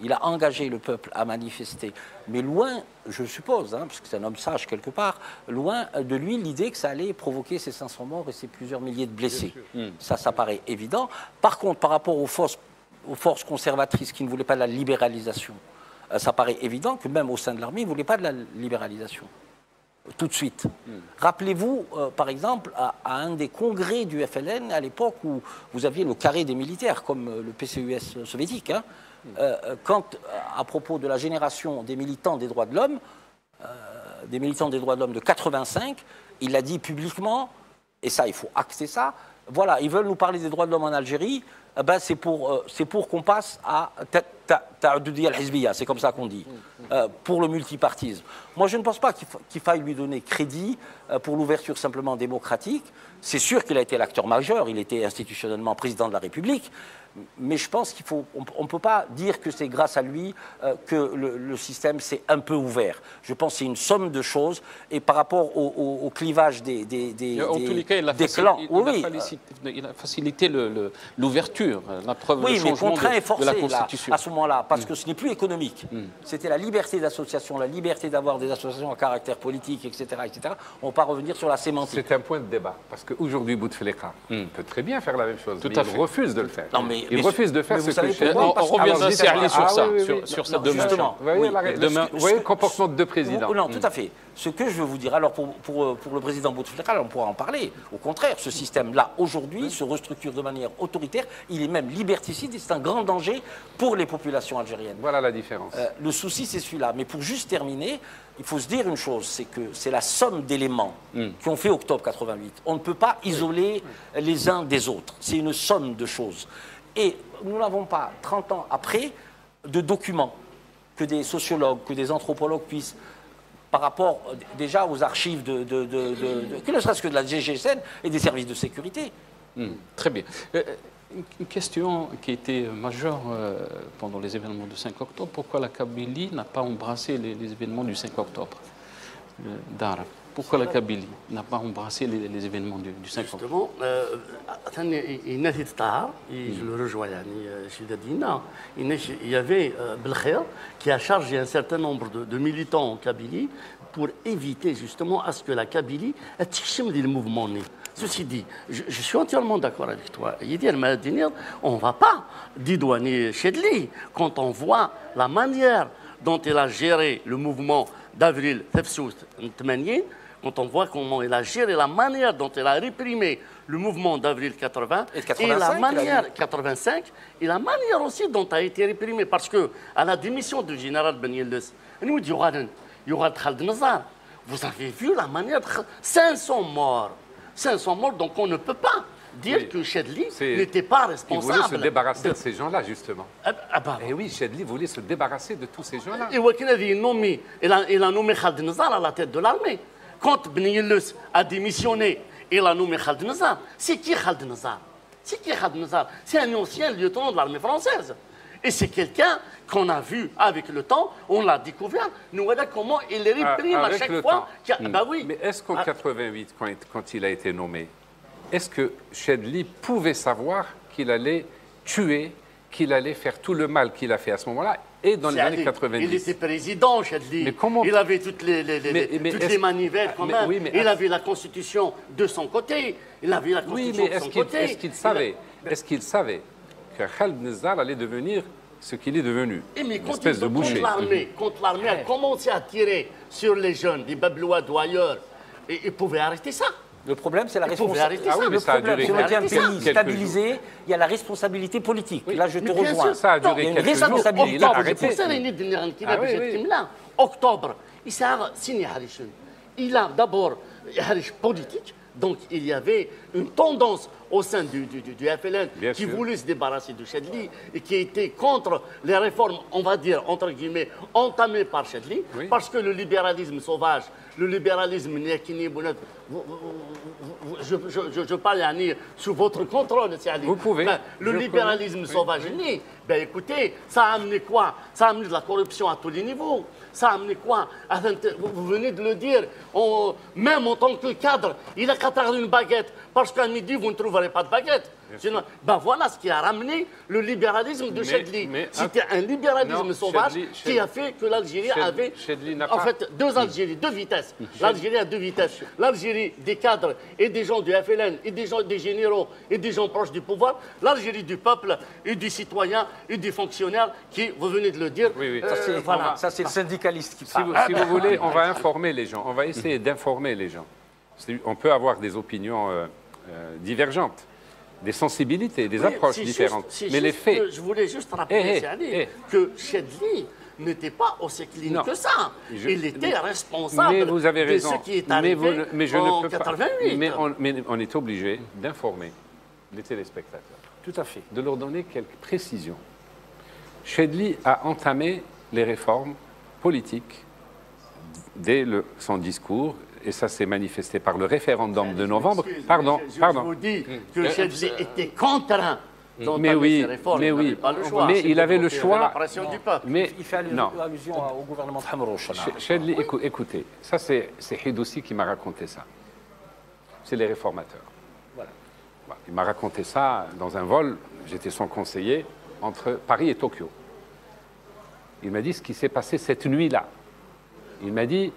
Il a engagé le peuple à manifester. Mais loin, je suppose, parce que c'est un homme sage quelque part, loin de lui l'idée que ça allait provoquer ces 500 morts et ces plusieurs milliers de blessés. Ça paraît évident. Par contre, par rapport aux forces conservatrices qui ne voulaient pas de la libéralisation, ça paraît évident que même au sein de l'armée, ils ne voulaient pas de la libéralisation. Tout de suite. Rappelez-vous, par exemple, à un des congrès du FLN, à l'époque où vous aviez le carré des militaires, comme le PCUS soviétique, quand, à propos de la génération des militants des droits de l'homme, de 85, il a dit publiquement, et ça, il faut acter ça, voilà, ils veulent nous parler des droits de l'homme en Algérie, c'est pour qu'on passe à Ta'addudiyya al-Hizbiyya, c'est comme ça qu'on dit, pour le multipartisme. Moi, je ne pense pas qu'il faille lui donner crédit pour l'ouverture simplement démocratique. C'est sûr qu'il a été l'acteur majeur, il était institutionnellement président de la République, Mais je pense qu'on ne peut pas dire que c'est grâce à lui que le système s'est un peu ouvert. Je pense que c'est une somme de choses. Et par rapport au clivage des en tous les cas, clans... Il a facilité l'ouverture, la preuve oui, du changement de la Constitution. À ce moment-là, parce que ce n'est plus économique. C'était la liberté d'association, la liberté d'avoir des associations à caractère politique, etc. etc. On ne va pas revenir sur la sémantique. C'est un point de débat. Parce qu'aujourd'hui, Bouteflika peut très bien faire la même chose. Tout mais à il fait. refuse de le faire. Non, mais, il refuse de faire ce que On reviendra sur ça, sur cette demande. Justement, vous voyez le comportement de deux présidents. Non, tout à fait. Ce que je veux vous dire, alors pour le président Bouteflika, on pourra en parler. Au contraire, ce système-là, aujourd'hui, se restructure de manière autoritaire. Il est même liberticide et c'est un grand danger pour les populations algériennes. Voilà la différence. Le souci, c'est celui-là. Mais pour juste terminer, il faut se dire une chose, c'est que c'est la somme d'éléments qui ont fait octobre 88. On ne peut pas isoler les uns des autres. C'est une somme de choses. Et nous n'avons pas, 30 ans après, de documents que des sociologues, que des anthropologues puissent, par rapport déjà aux archives que ne serait-ce que de la DGSN et des services de sécurité. Très bien. Une question qui était majeure pendant les événements du 5 octobre, pourquoi la Kabylie n'a pas embrassé les événements du 5 octobre d'Arab? Pourquoi la Kabylie n'a pas embrassé les événements du 5 octobre? Justement, je le rejoins, il y avait Belkhair qui a chargé un certain nombre de militants en Kabylie pour éviter justement à ce que la Kabylie ait le mouvement. Ceci dit, je suis entièrement d'accord avec toi. On ne va pas dédouaner Chedli quand on voit la manière dont il a géré le mouvement d'avril 89, quand on voit comment il a géré la manière dont il a réprimé le mouvement d'avril 80 et la manière 85 et la manière aussi dont a été réprimé, parce que à la démission du général Ben Yelles, nous dit Yourad Khaled Nazar, vous avez vu la manière de 500 morts, donc on ne peut pas dire que Chedli n'était pas responsable. Il voulait se débarrasser de ces gens-là, justement. Et oui, Chedli voulait se débarrasser de tous ces gens-là. Il a nommé Khaled Nazar à la tête de l'armée. Quand Ben Yelles a démissionné, il a nommé Khaled Nazar. C'est qui Khaled Nazar? C'est un ancien lieutenant de l'armée française. Et c'est quelqu'un qu'on a vu avec le temps, on l'a découvert. Nous voilà comment il réprime à chaque fois. Oui. Mais est-ce qu'en 88, quand il a été nommé, est-ce que Chedli pouvait savoir qu'il allait tuer, qu'il allait faire tout le mal qu'il a fait à ce moment-là et dans les années 90? Il était président, Chedli. Mais comment... Il avait toutes les manivelles quand même. Oui, il avait la Constitution de son côté. Est-ce qu'il savait que Khaled Nazar allait devenir ce qu'il est devenu, une espèce de boucher? Contre l'armée a commencé à tirer sur les jeunes, des Bablois ou ailleurs, et il pouvait arrêter ça. Le problème, c'est la responsabilité. Le problème, si on est un pays stabilisé, il y a la responsabilité politique. Là, je te rejoins. Sûr, ça a duré quelques jours. Responsabilité. Octobre, il a d'abord politique. Donc il y avait une tendance au sein du FLN qui voulait se débarrasser de Chedli et qui était contre les réformes, on va dire, entre guillemets, entamées par Chedli, parce que le libéralisme sauvage, le libéralisme je parle sous votre contrôle, vous pouvez. Le libéralisme sauvage, écoutez, ça a amené quoi? Ça a amené de la corruption à tous les niveaux. Ça a amené quoi? Vous venez de le dire, même en tant que cadre, il a qu'à une baguette, parce qu'à midi, vous ne trouverez pas de baguette. Sinon, voilà ce qui a ramené le libéralisme de Chedli. C'était un libéralisme sauvage qui a fait que l'Algérie avait en fait deux Algéries, deux vitesses. L'Algérie a deux vitesses. L'Algérie des cadres et des gens du FLN et des généraux et des gens proches du pouvoir. L'Algérie du peuple et du citoyen et du fonctionnaire qui, vous venez de le dire. Ça c'est le syndicaliste qui parle. Si vous voulez, on va informer les gens. On va essayer d'informer les gens. On peut avoir des opinions divergentes, des sensibilités, des approches différentes. Mais les faits... Je voulais juste rappeler que Chedli n'était pas aussi clean que ça. Il était responsable vous avez raison. de ce qui est arrivé en 88. Mais on est obligé d'informer les téléspectateurs. Tout à fait. De leur donner quelques précisions. Chedli a entamé les réformes politiques dès son discours, et ça s'est manifesté par le référendum de novembre. Je vous dis que Chedli était contraint d'entamer ces réformes. Il n'avait pas le choix. Mais il avait le choix. La pression du peuple. Mais il fait allusion au gouvernement de Hamrouche. Chedli, écoutez, ça c'est Hidoussi qui m'a raconté ça. C'est les réformateurs. Voilà. Il m'a raconté ça dans un vol, j'étais son conseiller, entre Paris et Tokyo. Il m'a dit ce qui s'est passé cette nuit-là. Il m'a dit,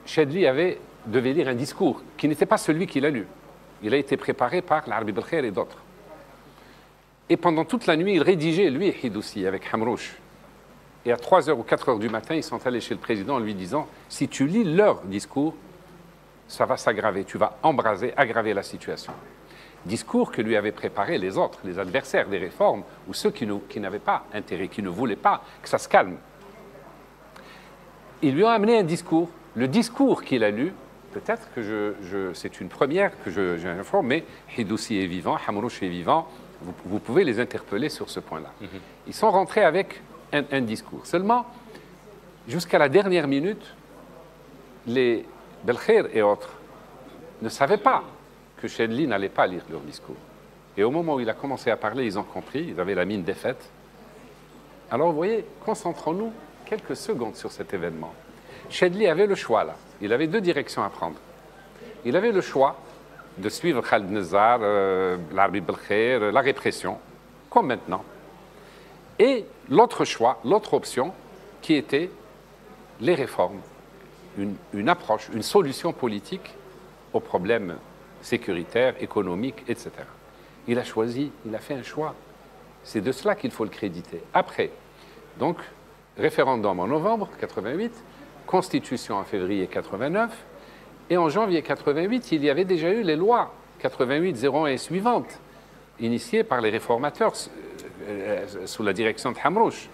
Chedli devait lire un discours qui n'était pas celui qu'il a lu. Il a été préparé par l'Arbi Belkhair et d'autres. Et pendant toute la nuit, il rédigeait, lui et Hidoussi, avec Hamrouche. Et à 3h ou 4h du matin, ils sont allés chez le président en lui disant, si tu lis leur discours, ça va s'aggraver, tu vas aggraver la situation. Discours que lui avaient préparé les autres, les adversaires des réformes, ou ceux qui n'avaient pas intérêt, qui ne voulaient pas que ça se calme. Ils lui ont amené un discours. Le discours qu'il a lu, peut-être que c'est une première que j'informe, mais Hidoussi est vivant, Hamrouche est vivant, vous pouvez les interpeller sur ce point-là. Ils sont rentrés avec un discours. Seulement, jusqu'à la dernière minute, les Belkhair et autres ne savaient pas que Chedli n'allait pas lire leur discours. Et au moment où il a commencé à parler, ils ont compris, ils avaient la mine défaite. Alors, vous voyez, concentrons-nous quelques secondes sur cet événement. Chedli avait le choix, là. Il avait deux directions à prendre. Il avait le choix de suivre Khaled Nezzar, l'Arbi Belkhair, la répression, comme maintenant. Et l'autre choix, l'autre option, qui était les réformes, une approche, une solution politique aux problèmes sécuritaires, économiques, etc. Il a choisi, il a fait un choix. C'est de cela qu'il faut le créditer. Après, donc, référendum en novembre 88, constitution en février 89, et en janvier 88, il y avait déjà eu les lois 88-01 et suivantes, initiées par les réformateurs sous la direction de Hamrouche.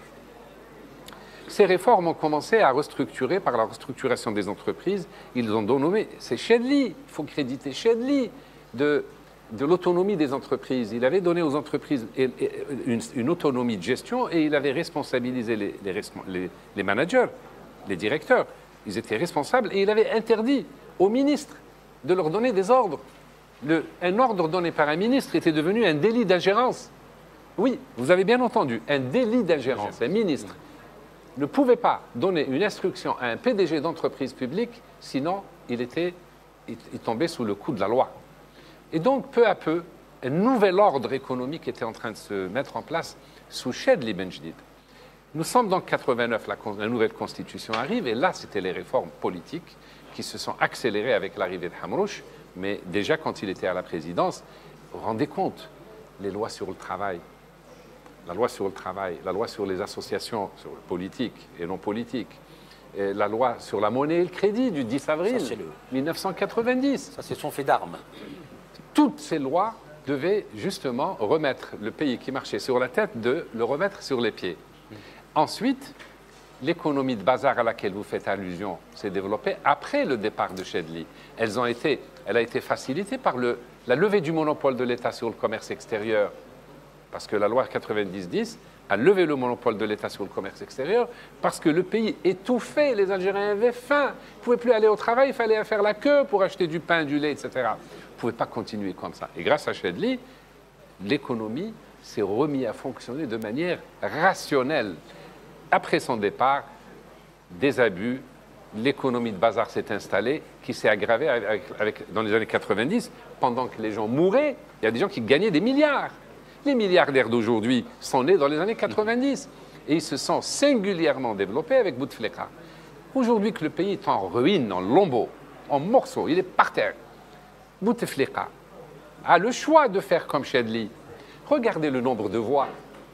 Ces réformes ont commencé à restructurer par la restructuration des entreprises. Ils ont donné, c'est Chedli, il faut créditer Chedli, de l'autonomie des entreprises. Il avait donné aux entreprises une autonomie de gestion et il avait responsabilisé les managers, les directeurs. Ils étaient responsables et il avait interdit aux ministres de leur donner des ordres. Un ordre donné par un ministre était devenu un délit d'ingérence. Oui, vous avez bien entendu, un délit d'ingérence. Un ministre ne pouvait pas donner une instruction à un PDG d'entreprise publique, sinon il tombait sous le coup de la loi. Et donc, peu à peu, un nouvel ordre économique était en train de se mettre en place sous Chedli Benjdid. Nous sommes dans 89, la nouvelle constitution arrive, et là, c'était les réformes politiques qui se sont accélérées avec l'arrivée de Hamrouche, mais déjà quand il était à la présidence, vous vous rendez compte, les lois sur le travail, la loi sur le travail, la loi sur les associations politiques et non politiques, et la loi sur la monnaie et le crédit du 10 avril 1990. Ça, c'est son fait d'armes. Toutes ces lois devaient justement remettre le pays qui marchait sur la tête, de le remettre sur les pieds. Ensuite, l'économie de bazar à laquelle vous faites allusion s'est développée après le départ de Chedli. Elle a été facilitée par la levée du monopole de l'État sur le commerce extérieur, parce que la loi 90-10 a levé le monopole de l'État sur le commerce extérieur, parce que le pays étouffait, les Algériens avaient faim, ils ne pouvaient plus aller au travail, il fallait faire la queue pour acheter du pain, du lait, etc. Vous ne pouvez pas continuer comme ça. Et grâce à Chedli, l'économie s'est remise à fonctionner de manière rationnelle. Après son départ, des abus, l'économie de bazar s'est installée, qui s'est aggravée dans les années 90, pendant que les gens mouraient, il y a des gens qui gagnaient des milliards. Les milliardaires d'aujourd'hui sont nés dans les années 90 et ils se sont singulièrement développés avec Bouteflika. Aujourd'hui que le pays est en ruine, en lambeaux, en morceaux, il est par terre. Bouteflika a le choix de faire comme Chedli. Regardez le nombre de voix.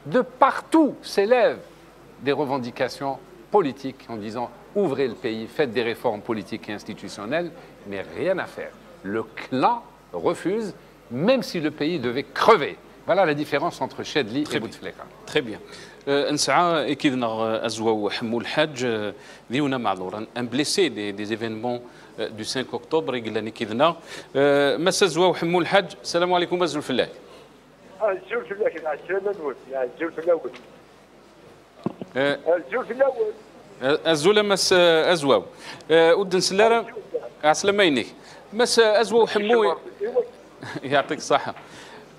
De partout s'élèvent des revendications politiques en disant ouvrez le pays, faites des réformes politiques et institutionnelles, mais rien à faire. Le clan refuse, même si le pays devait crever. Voilà la différence entre Chedli et Bouteflika. Très bien. نسعى اكيد ازوا حمو الحاج ديونا معذورا ام بليسي دي ايفينمون دو 5 اكتوبر قلنا نكيدنا مسا زوا حمو الحاج السلام عليكم ازول فلاح الزول فلاح السلام الاول الزول في الاول الزول في الاول الزول مس ازواو ود نسلاره عسلامينك مس ازوا حمو يعطيك الصحه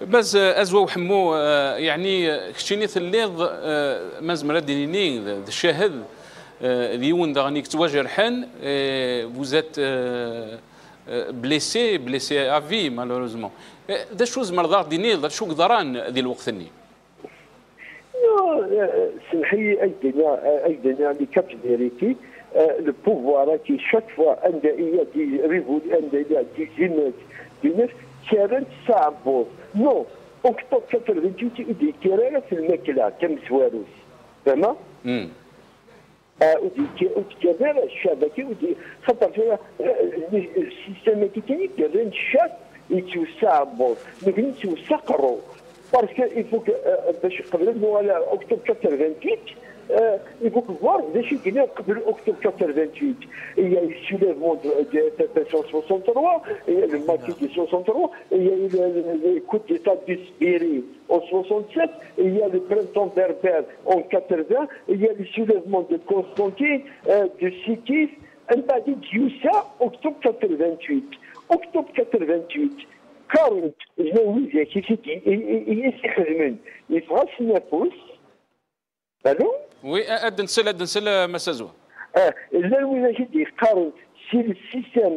بس ازوا وحمو يعني كشتيني الليض مازمرا دينيني الشاهد ديون دغنيك تواجرحن فوزات blessé à vie malheureusement. Des choses مرضار ديني شو قدران ذي الوقت ني. سمحي أيضا لكابتن le pouvoir qui chaque fois il y a des révolutions, il y a des émeutes, كانت صعبة. نو أكتوبر 88 ودي كرارة في الماكلة كم سواروس. فهمت؟ ودي كذا الشبكة ودي خطر فيها السيستماتيكي كذا الشاب يتوسع لكن يتوسع قرو باسكو يفوك باش قبل ولا أكتوبر 88 il faut voir des choses qui viennent قبل أكتوبر 88 il y a eu le soulèvement de 1963 il y a le maquis de 63 il y a eu le coup d'état d'Espéry en 67 il y a le printemps berbère en 80 il y a le soulèvement de Constantine de Sikif un بعد يوسع أكتوبر 88 أكتوبر 88 كارنت جنوية كيف يستخدمون يفغس نفوس الو وي ادنسل مسازوا là où j'ai dit c'est le système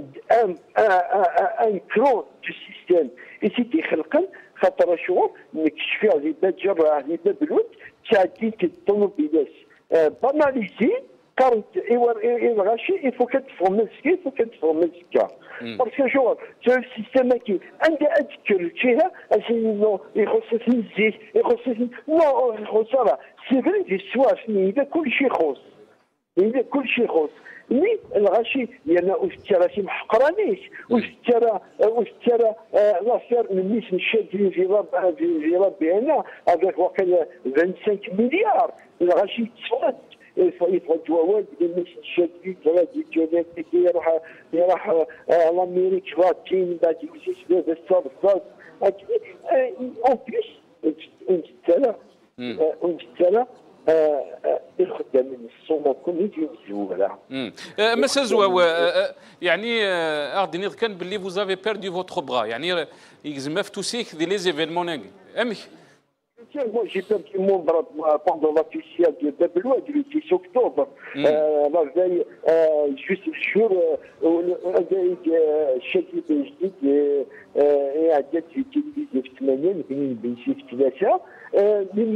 un cran du système et c'était خلقا خاطر شو نكشف على باب جرة على باب الود تعديك الطوموبيلات باناليزي كارنت الغاشي il faut كتفهم الزكا باسكو شو هذا السيستم كي عند اذكر شيها انه يخصص الزيت يخصص نو يخصص سي فري دي سواف اذا كل شيء يخص اذا كل شيء يخص مي الغاشي يعني اشترى شي محقرانيش واشترى لافير من نيس الشادي في ربي هنا هذاك واقيلا 25 مليار الغاشي تصفات يفوت والد الناس الشادي غادي يجي يروح لامريك فاتين بعد يجلس في الصاد اون بليس انت الخدام من الصومال كل يجي يزولا مسازوا يعني اغدني كان باللي vous avez perdu votre bras يعني يزم فتوسيك دي لي زيفينمون امك Moi, j'ai perdu mon bras pendant l'officiel de Babelou du 6 octobre. La veille, juste le jour où شكل جديد إعادة تلفزيون في 80 بين بنسي في 3 من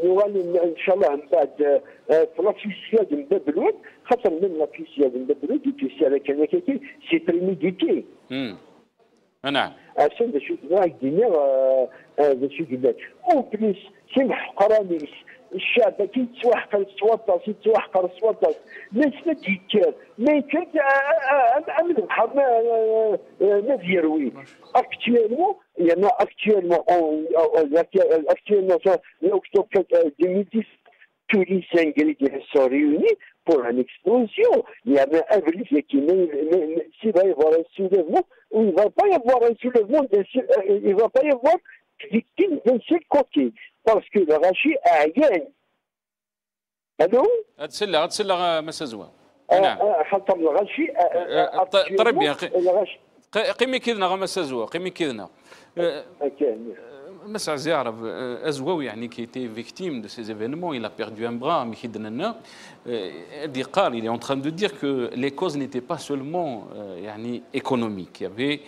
نوال إن شاء الله من بعد في l'officiel de Babelou خاطر من l'officiel de Babelou تيسي على كنكتي سي بريميديتي. نعم. عشان باش راك دينار باش يقول اون بليس كي محقرانيش الشعب كي يتوحقر السواطاس الناس ما تيكر ما يكر عمل البحر ما ديروي اكتيالمون يعني اكتيالمون اكتوبر 2010 tous les ingrédients sont réunis pour une explosion. Il y a un avril qui s'il va y avoir un soulèvement, ou il ne va pas y avoir un soulèvement, il ne va pas y avoir de victimes d'un seul côté. Parce que le rachis a gagné. Allô? هتسلغ مسازوا. نعم. خاطر الغاشي طرب يا قيمي كذنا مسازوا قيمي كذنا. مسع زيارة أزواو يعني qui était victime de ces événements, il a perdu un bras, mais il est en train de dire que les causes n'étaient pas seulement يعني économiques, il y avait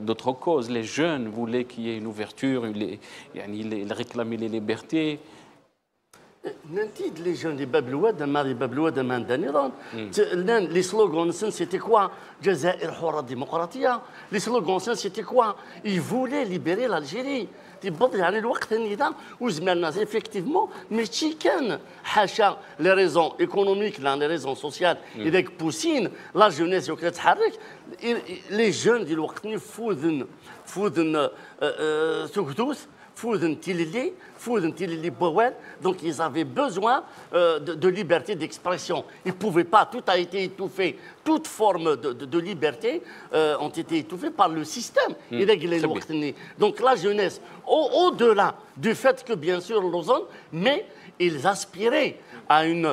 d'autres causes. Les jeunes voulaient qu'il y ait une ouverture, ils réclamaient les libertés. ننتيد لي جون دي باب الواد ماري باب الواد مان دانيرون لي سلوغون سيتي كوا جزائر حره ديمقراطيه لي سلوغون سيتي كوا يفولي ليبيري لالجيري تيبض يعني الوقت هذا وزماننا افكتيفمون ماشي كان حاشا لي ريزون ايكونوميك لا لي ريزون سوسيال اذاك بوسين لا جونيس كتحرك لي جون ديال الوقت فوذن سكتوس فوذن تيليلي بوال donc ils avaient besoin de liberté d'expression. Ils ne pouvaient pas, tout a été étouffé, toute forme de liberté ont été étouffées par le système. Donc la jeunesse, au-delà du fait que, bien sûr, Lausanne, mais ils aspiraient à une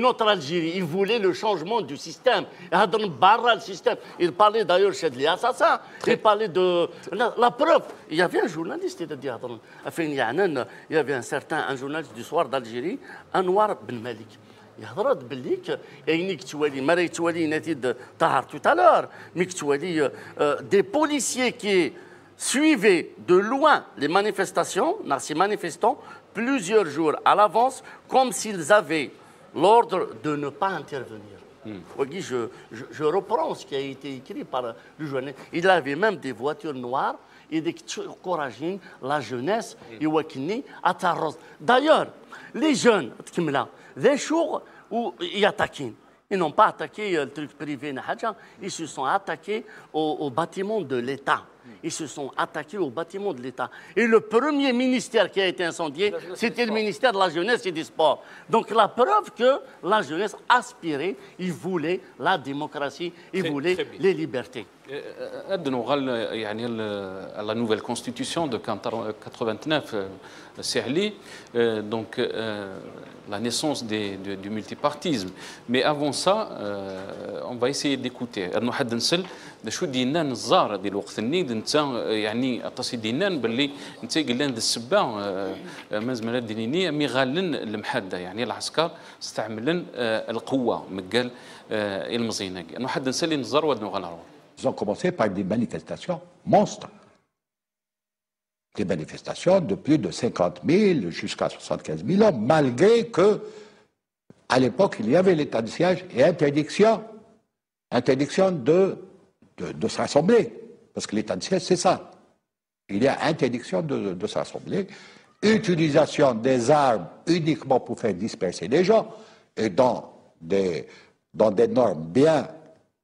autre Algérie. Ils voulaient le changement du système. Le système. Il parlait d'ailleurs chez les assassins. Il parlait de la preuve. Il y avait un journaliste, il y avait un journaliste du Soir d'Algérie, Anwar Ben Malik. يهضر بالليك يعني كتوالي مرة يتوالي نتيجة طهر tout à l'heure mais كتوالي des policiers qui suivaient de loin les manifestations, ces manifestants, plusieurs jours à l'avance, comme s'ils avaient l'ordre de ne pas intervenir. Je reprends ce qui a été écrit par le journaliste. Il avait même des voitures noires et des encourageant la jeunesse. D'ailleurs, les jeunes, des jours où ils attaquent. Ils n'ont pas attaqué le truc privé, ils se sont attaqués au bâtiment de l'État. Ils se sont attaqués au bâtiment de l'État. Et le premier ministère qui a été incendié, c'était le ministère de la Jeunesse et des Sports. Donc la preuve que la jeunesse aspirait, ils voulaient la démocratie, ils voulaient les libertés. La nouvelle constitution de 89, donc la naissance du multipartisme. Mais avant ça, on va essayer d'écouter. شو دينا نزار ديال الوقت النيد انت يعني اتصي دينا باللي انت قلنا هذا السبه مازال دينينيه مي غالن المحاده يعني العسكر استعملن القوه مقال المزيناقي انه حد نسالي نزار ودنو غنرو. Ils ont commencé par des manifestations monstres. Des manifestations de plus de 50 000 jusqu'à 75 000 hommes, malgré que, à l'époque, il y avait l'état de siège et interdiction de se rassembler. Parce que l'état de siège, c'est ça. Il y a interdiction de se rassembler, utilisation des armes uniquement pour faire disperser les gens, et dans des normes bien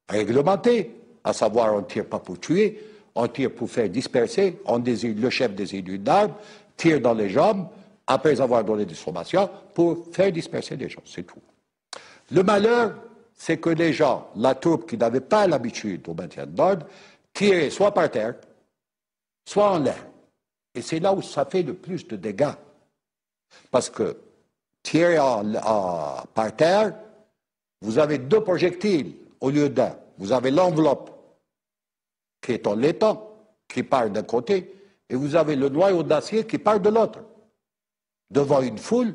réglementées, à savoir on ne tire pas pour tuer, on tire pour faire disperser, on désigne le chef désigne une arme, tire dans les jambes, après avoir donné des formations, pour faire disperser les gens, c'est tout. Le malheur, c'est que les gens, la troupe qui n'avait pas l'habitude au maintien de l'ordre, tiraient soit par terre, soit en l'air. Et c'est là où ça fait le plus de dégâts. Parce que tirer par terre, vous avez deux projectiles au lieu d'un. Vous avez l'enveloppe qui est en laiton, qui part d'un côté, et vous avez le noyau d'acier qui part de l'autre. Devant une foule,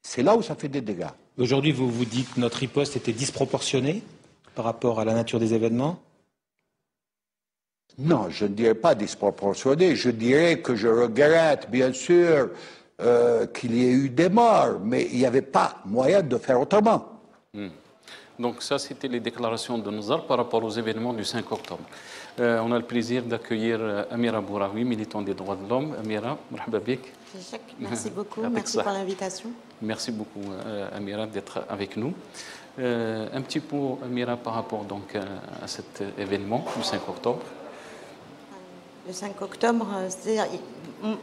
c'est là où ça fait des dégâts. Aujourd'hui, vous vous dites que notre riposte était disproportionnée par rapport à la nature des événements? Non, je ne dirais pas disproportionnée. Je dirais que je regrette, bien sûr, qu'il y ait eu des morts, mais il n'y avait pas moyen de faire autrement. Donc ça, c'était les déclarations de Nzar par rapport aux événements du 5 octobre. On a le plaisir d'accueillir Amira Bouraoui, militante des droits de l'homme. Amira, marhaba bik. Merci beaucoup, merci pour l'invitation. Merci beaucoup, Amira, d'être avec nous. Un petit mot, Amira, par rapport donc, à cet événement du 5 octobre. Le 5 octobre,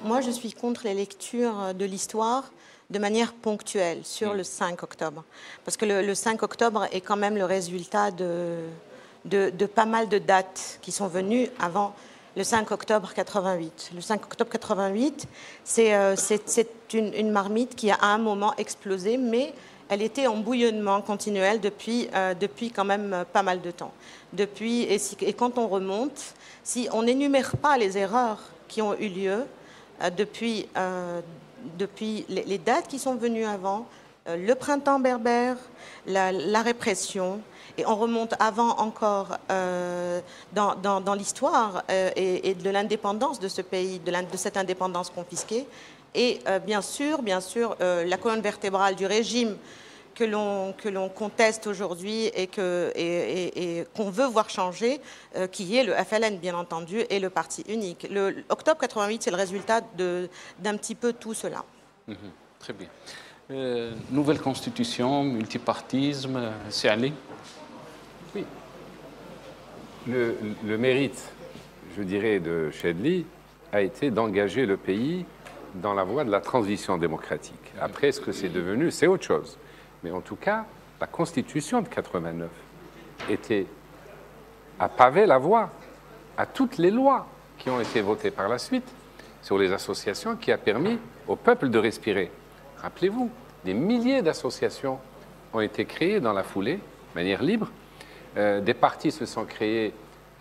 moi je suis contre les lectures de l'histoire de manière ponctuelle sur le 5 octobre. Parce que le 5 octobre est quand même le résultat de pas mal de dates qui sont venues avant le 5 octobre 88. Le 5 octobre 88, c'est une marmite qui a à un moment explosé, mais elle était en bouillonnement continuel depuis quand même pas mal de temps. Et quand on remonte, si on n'énumère pas les erreurs qui ont eu lieu depuis les dates qui sont venues avant, le printemps berbère, la répression, et on remonte avant encore dans l'histoire et de l'indépendance de ce pays, de cette indépendance confisquée, et bien sûr, la colonne vertébrale du régime que l'on conteste aujourd'hui et qu'on veut voir changer, qui est le FLN bien entendu et le parti unique. Le octobre 88, c'est le résultat d'un petit peu tout cela. Très bien. Nouvelle constitution, multipartisme, c'est allé? Oui. Le mérite, je dirais, de Chedli a été d'engager le pays dans la voie de la transition démocratique. Après, ce que c'est devenu, c'est autre chose. Mais en tout cas, la Constitution de 89 a pavé la voie à toutes les lois qui ont été votées par la suite sur les associations qui a permis au peuple de respirer. Rappelez-vous, des milliers d'associations ont été créées dans la foulée, de manière libre. Des partis se sont créés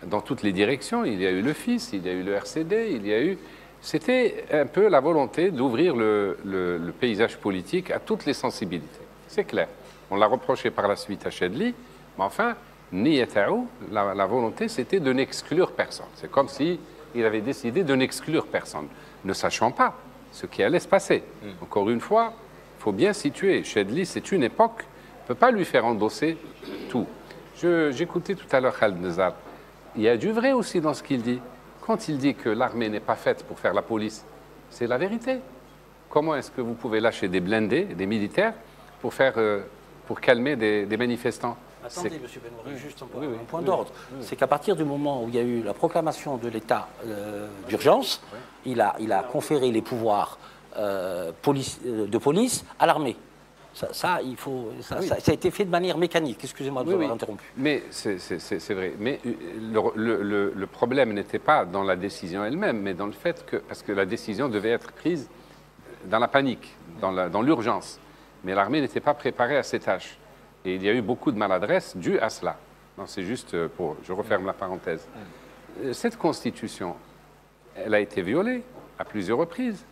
dans toutes les directions. Il y a eu le FIS, il y a eu le RCD, il y a eu... C'était un peu la volonté d'ouvrir le paysage politique à toutes les sensibilités. C'est clair. On l'a reproché par la suite à Chedli, mais enfin, Niyataou, la volonté, c'était de n'exclure personne. C'est comme s'il avait décidé de n'exclure personne, ne sachant pas ce qui allait se passer. Encore une fois, il faut bien situer. Chedli, c'est une époque, on ne peut pas lui faire endosser tout. J'écoutais tout à l'heure Khaled Nezar. Il y a du vrai aussi dans ce qu'il dit. Quand il dit que l'armée n'est pas faite pour faire la police, c'est la vérité. Comment est-ce que vous pouvez lâcher des blindés, des militaires, pour calmer des manifestants? Attendez, M. Benmouri, juste un point d'ordre. C'est qu'à partir du moment où il y a eu la proclamation de l'état d'urgence, il a conféré les pouvoirs de police à l'armée. Ça a été fait de manière mécanique. Excusez-moi de vous avoir interrompu. Mais c'est vrai. Mais le problème n'était pas dans la décision elle-même, mais dans le fait que... Parce que la décision devait être prise dans la panique, dans l'urgence. Mais l'armée n'était pas préparée à ces tâches. Et il y a eu beaucoup de maladresse due à cela. C'est juste pour... Je referme la parenthèse. Cette constitution, elle a été violée à plusieurs reprises.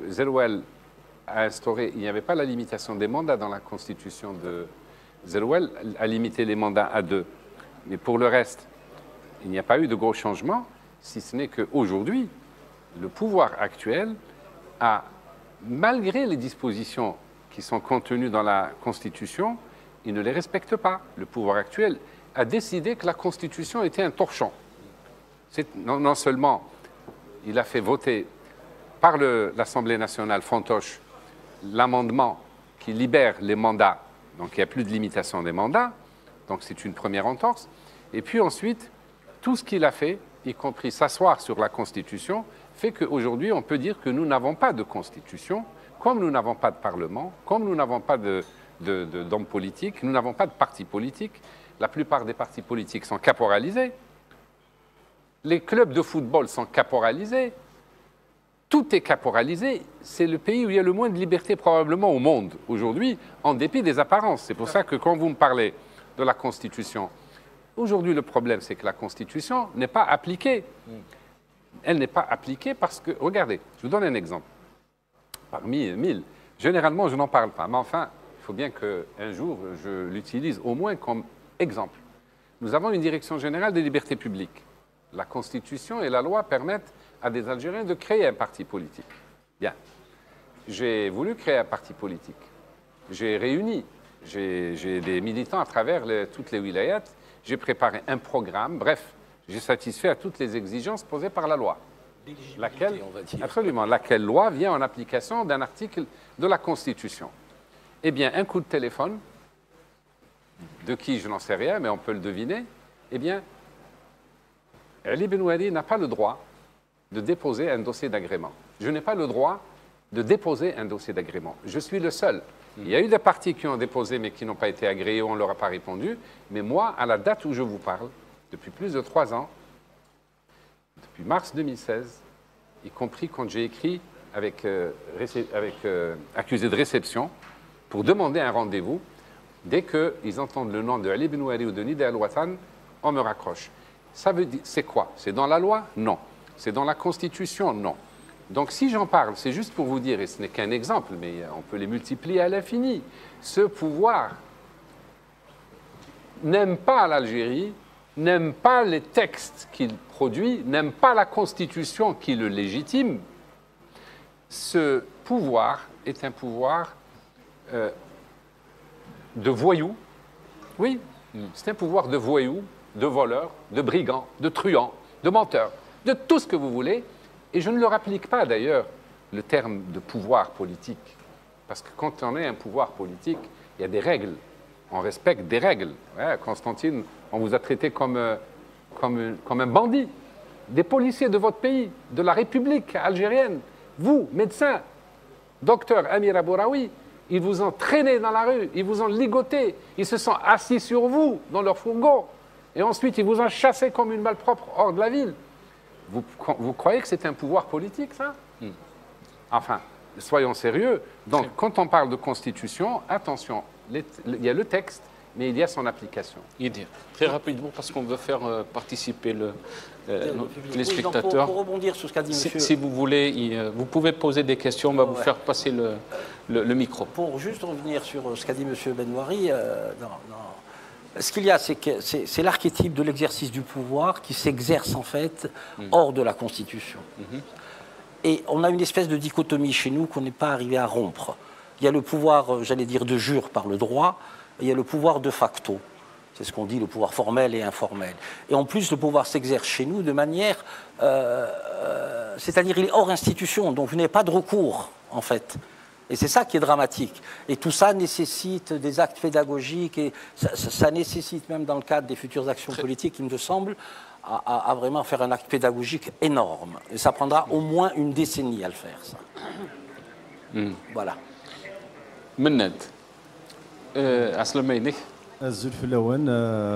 Zerouel a instauré... Il n'y avait pas la limitation des mandats dans la constitution de... Zerouel a limité les mandats à 2. Mais pour le reste, il n'y a pas eu de gros changements, si ce n'est qu'aujourd'hui, le pouvoir actuel a, malgré les dispositions qui sont contenues dans la Constitution, il ne les respecte pas. Le pouvoir actuel a décidé que la Constitution était un torchon. Non seulement il a fait voter par l'Assemblée nationale fantoche l'amendement qui libère les mandats, donc il n'y a plus de limitation des mandats, donc c'est une première entorse, et puis ensuite, tout ce qu'il a fait, y compris s'asseoir sur la Constitution, fait qu'aujourd'hui on peut dire que nous n'avons pas de Constitution, comme nous n'avons pas de Parlement, comme nous n'avons pas d'hommes politiques, nous n'avons pas de partis politiques. La plupart des partis politiques sont caporalisés. Les clubs de football sont caporalisés. Tout est caporalisé. C'est le pays où il y a le moins de liberté probablement au monde aujourd'hui, en dépit des apparences. C'est pour ça que quand vous me parlez de la Constitution, aujourd'hui le problème c'est que la Constitution n'est pas appliquée. Elle n'est pas appliquée parce que, regardez, je vous donne un exemple. Parmi 1000. Généralement, je n'en parle pas. Mais enfin, il faut bien qu'un jour, je l'utilise au moins comme exemple. Nous avons une direction générale des libertés publiques. La Constitution et la loi permettent à des Algériens de créer un parti politique. Bien. J'ai voulu créer un parti politique. J'ai réuni, j'ai des militants à travers toutes les wilayats. J'ai préparé un programme. Bref, j'ai satisfait à toutes les exigences posées par la loi. Laquelle, absolument, laquelle loi vient en application d'un article de la Constitution. Eh bien, un coup de téléphone, de qui je n'en sais rien, mais on peut le deviner, eh bien, Ali Benouari n'a pas le droit de déposer un dossier d'agrément. Je n'ai pas le droit de déposer un dossier d'agrément. Je suis le seul. Il y a eu des partis qui ont déposé, mais qui n'ont pas été agréés, on ne leur a pas répondu. Mais moi, à la date où je vous parle, depuis plus de 3 ans, depuis mars 2016, y compris quand j'ai écrit avec accusé de réception pour demander un rendez-vous, dès qu'ils entendent le nom de Ali Benouari ou de Nida Al-Watan, on me raccroche. Ça veut dire, c'est quoi? C'est dans la loi? Non. C'est dans la Constitution? Non. Donc si j'en parle, c'est juste pour vous dire, et ce n'est qu'un exemple, mais on peut les multiplier à l'infini, ce pouvoir n'aime pas l'Algérie, n'aime pas les textes qu'il produit, n'aime pas la Constitution qui le légitime. Ce pouvoir est un pouvoir de voyous. Oui, c'est un pouvoir de voyous, de voleurs, de brigands, de truands, de menteurs, de tout ce que vous voulez. Et je ne leur applique pas d'ailleurs le terme de pouvoir politique. Parce que quand on est un pouvoir politique, il y a des règles. On respecte des règles. Ouais, Constantine, on vous a traité comme un bandit. Des policiers de votre pays, de la République algérienne, vous, médecin, docteur Amir Abouraoui, ils vous ont traîné dans la rue, ils vous ont ligoté, ils se sont assis sur vous dans leur fourgon, et ensuite ils vous ont chassé comme une malpropre hors de la ville. Vous croyez que c'est un pouvoir politique, ça? Enfin, soyons sérieux. Donc, quand on parle de constitution, attention, il y a le texte, mais il y a son application. Très rapidement, parce qu'on veut faire participer les spectateurs. Pour rebondir sur ce qu'a dit monsieur... Si vous voulez, vous pouvez poser des questions, on va vous faire passer le micro. Pour juste revenir sur ce qu'a dit monsieur Benouari, ce qu'il y a, c'est que c'est l'archétype de l'exercice du pouvoir qui s'exerce en fait hors de la Constitution. Et on a une espèce de dichotomie chez nous qu'on n'est pas arrivé à rompre. Il y a le pouvoir, j'allais dire, de jure par le droit, et il y a le pouvoir de facto. C'est ce qu'on dit, le pouvoir formel et informel. Et en plus, le pouvoir s'exerce chez nous de manière... c'est-à-dire, il est hors institution, donc vous n'avez pas de recours, en fait. Et c'est ça qui est dramatique. Et tout ça nécessite des actes pédagogiques, et ça nécessite même dans le cadre des futures actions politiques, il me semble, à vraiment faire un acte pédagogique énorme. Et ça prendra au moins une décennie à le faire, ça. Voilà. Mened, Aslam.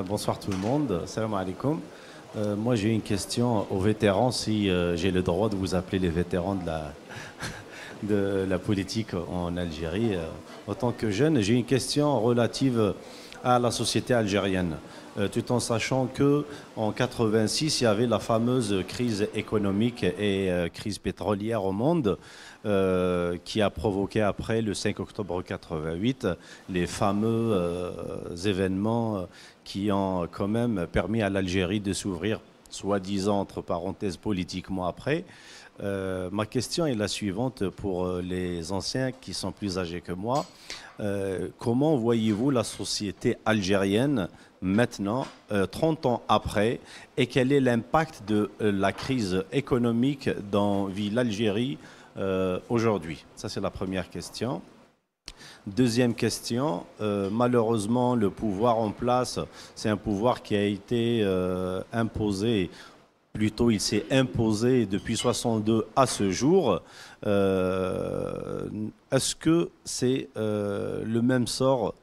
Bonsoir tout le monde. Salam alaikum. Moi j'ai une question aux vétérans, si j'ai le droit de vous appeler les vétérans de la politique en Algérie. En tant que jeune, j'ai une question relative à la société algérienne. Tout en sachant qu'en 86, il y avait la fameuse crise économique et crise pétrolière au monde qui a provoqué après le 5 octobre 88 les fameux événements qui ont quand même permis à l'Algérie de s'ouvrir, soi-disant, entre parenthèses, politiquement après. Ma question est la suivante pour les anciens qui sont plus âgés que moi. Comment voyez-vous la société algérienne maintenant, 30 ans après, et quel est l'impact de la crise économique dont vit l'Algérie aujourd'hui? Ça, c'est la première question. Deuxième question, malheureusement, le pouvoir en place, c'est un pouvoir qui a été imposé. Plutôt, il s'est imposé depuis 62 à ce jour. Est-ce que c'est le même sort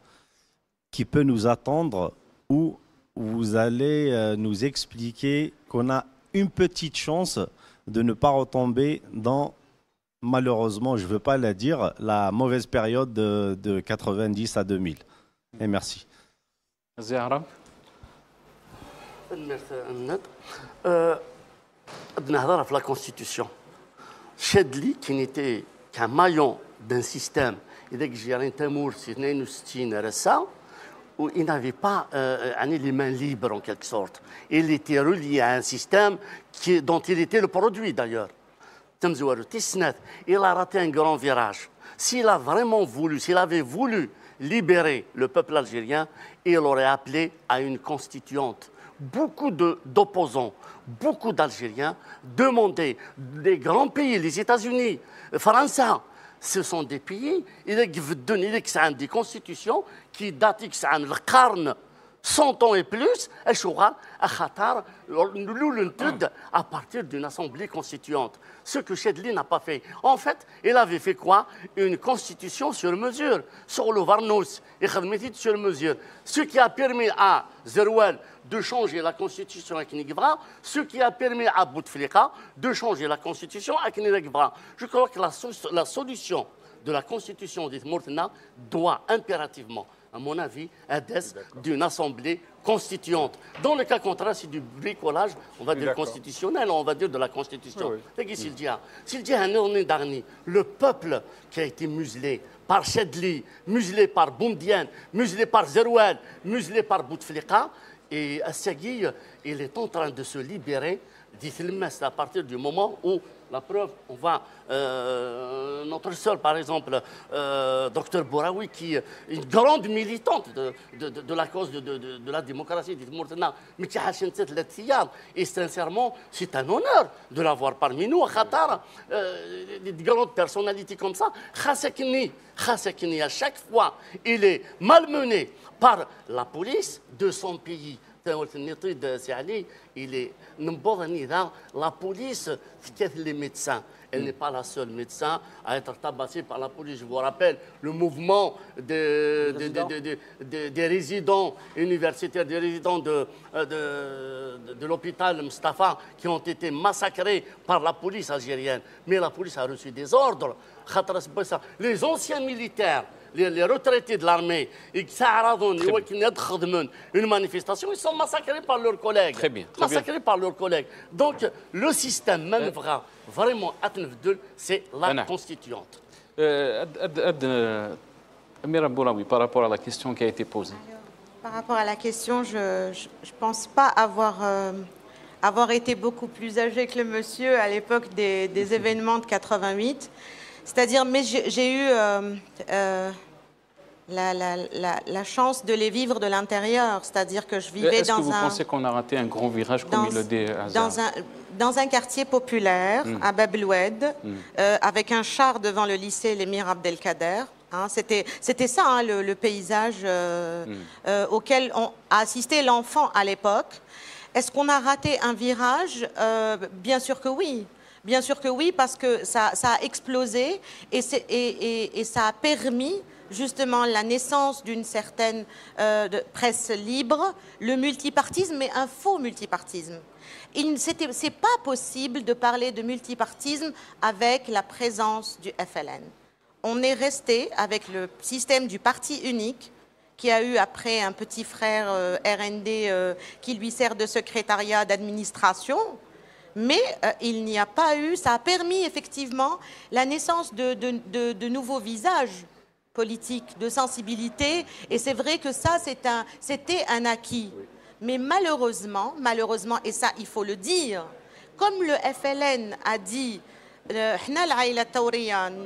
qui peut nous attendre, ou vous allez nous expliquer qu'on a une petite chance de ne pas retomber dans, malheureusement, je ne veux pas la dire, la mauvaise période de 90 à 2000. Et merci. Zahra. نهضر la Constitution. Chedli, qui n'était qu'un maillon d'un système, où il n'avait pas les mains libres en quelque sorte. Il était relié à un système dont il était le produit d'ailleurs. Il a raté un grand virage. S'il a vraiment voulu, s'il avait voulu libérer le peuple algérien, il aurait appelé à une constituante. Beaucoup d'opposants, beaucoup d'Algériens demandaient des grands pays, les États-Unis, France. Ce sont des pays qui ont des constitutions qui datent de 100 ans et plus, à partir d'une assemblée constituante. Ce que Chedli n'a pas fait. En fait, il avait fait quoi? Une constitution sur mesure, sur le Varnous, sur mesure. Ce qui a permis à Zerouel de changer la constitution à Kinigvra, ce qui a permis à Bouteflika de changer la constitution à Kinigvra. Je crois que la solution de la constitution d'Ithmourtena doit impérativement, à mon avis, être d'une assemblée constituante. Dans le cas contraire, c'est du bricolage, on va dire constitutionnel, on va dire de la constitution. S'il dit un orné d'Arni, le peuple qui a été muselé par Chedli, muselé par Boumdienne, muselé par Zerouel, muselé par Bouteflika, et Assagui, il est en train de se libérer d'Ithilmes à partir du moment où, la preuve, on va, notre sœur, par exemple, Dr Bouraoui, qui est une grande militante de la cause de la démocratie d'Ithmourtena, mais qui a chanté le Tiyar. Et sincèrement, c'est un honneur de l'avoir parmi nous, à Qatar, des grandes personnalités comme ça. Khassakni, à chaque fois, il est malmené par la police de son pays. Il est la police qui les médecins. Elle n'est pas la seule médecin à être tabassée par la police. Je vous rappelle le mouvement des résidents universitaires, des résidents de l'hôpital Mustafa qui ont été massacrés par la police algérienne. Mais la police a reçu des ordres. Les anciens militaires, les retraités de l'armée, une manifestation, ils sont massacrés par leurs collègues. Très bien. Massacrés par leurs collègues. Donc, le système, même vraiment, c'est la constituante. Amira Boulaoui, par rapport à la question qui a été posée. Par rapport à la question, je ne pense pas avoir été beaucoup plus âgée que le monsieur à l'époque des événements de 88. C'est-à-dire, mais j'ai eu la chance de les vivre de l'intérieur. C'est-à-dire que je vivais Est-ce que vous pensez qu'on a raté un grand virage comme il le dit dans un quartier populaire, à Bab el-Oued, avec un char devant le lycée l'émir Abdelkader. Hein, c'était ça, hein, le paysage auquel a assisté l'enfant à l'époque. Est-ce qu'on a raté un virage? Bien sûr que oui. Bien sûr que oui, parce que ça a explosé et ça a permis justement la naissance d'une certaine presse libre, le multipartisme, mais un faux multipartisme. C'est pas possible de parler de multipartisme avec la présence du FLN. On est resté avec le système du parti unique, qui a eu après un petit frère RND qui lui sert de secrétariat d'administration. Mais il n'y a pas eu, ça a permis effectivement la naissance de nouveaux visages politiques, de sensibilité. Et c'est vrai que ça, c'était un acquis. Oui. Mais malheureusement, et ça il faut le dire, comme le FLN a dit,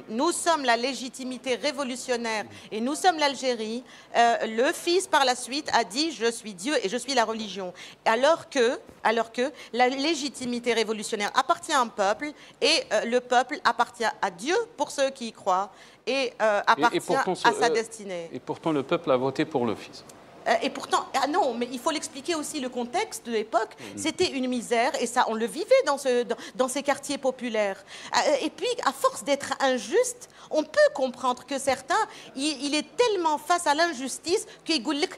nous sommes la légitimité révolutionnaire et nous sommes l'Algérie. Le fils par la suite a dit je suis Dieu et je suis la religion. Alors que la légitimité révolutionnaire appartient à un peuple et le peuple appartient à Dieu pour ceux qui y croient et appartient à sa destinée. Et pourtant le peuple a voté pour le fils. Et pourtant, non, mais il faut l'expliquer aussi, le contexte de l'époque, c'était une misère, et ça, on le vivait dans ces quartiers populaires. Et puis, à force d'être injuste, on peut comprendre que certains, il est tellement face à l'injustice qu'il dit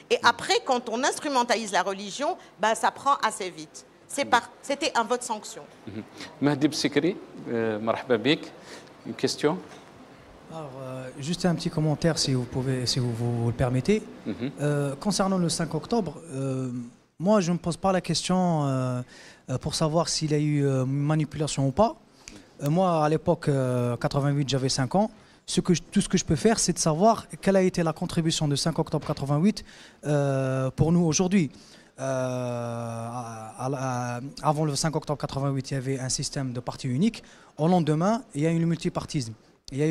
et après, quand on instrumentalise la religion, bah, ça prend assez vite. C'était un vote sanction. Mahdi Bsikri, marhaba bik, une question? Alors, juste un petit commentaire, si vous le permettez. Concernant le 5 octobre, moi, je ne me pose pas la question pour savoir s'il y a eu manipulation ou pas. Moi, à l'époque, 88, j'avais 5 ans. Tout ce que je peux faire, c'est de savoir quelle a été la contribution de 5 octobre 88 pour nous aujourd'hui. Avant le 5 octobre 88, il y avait un système de parti unique. Au lendemain, il y a eu le multipartisme. Il y a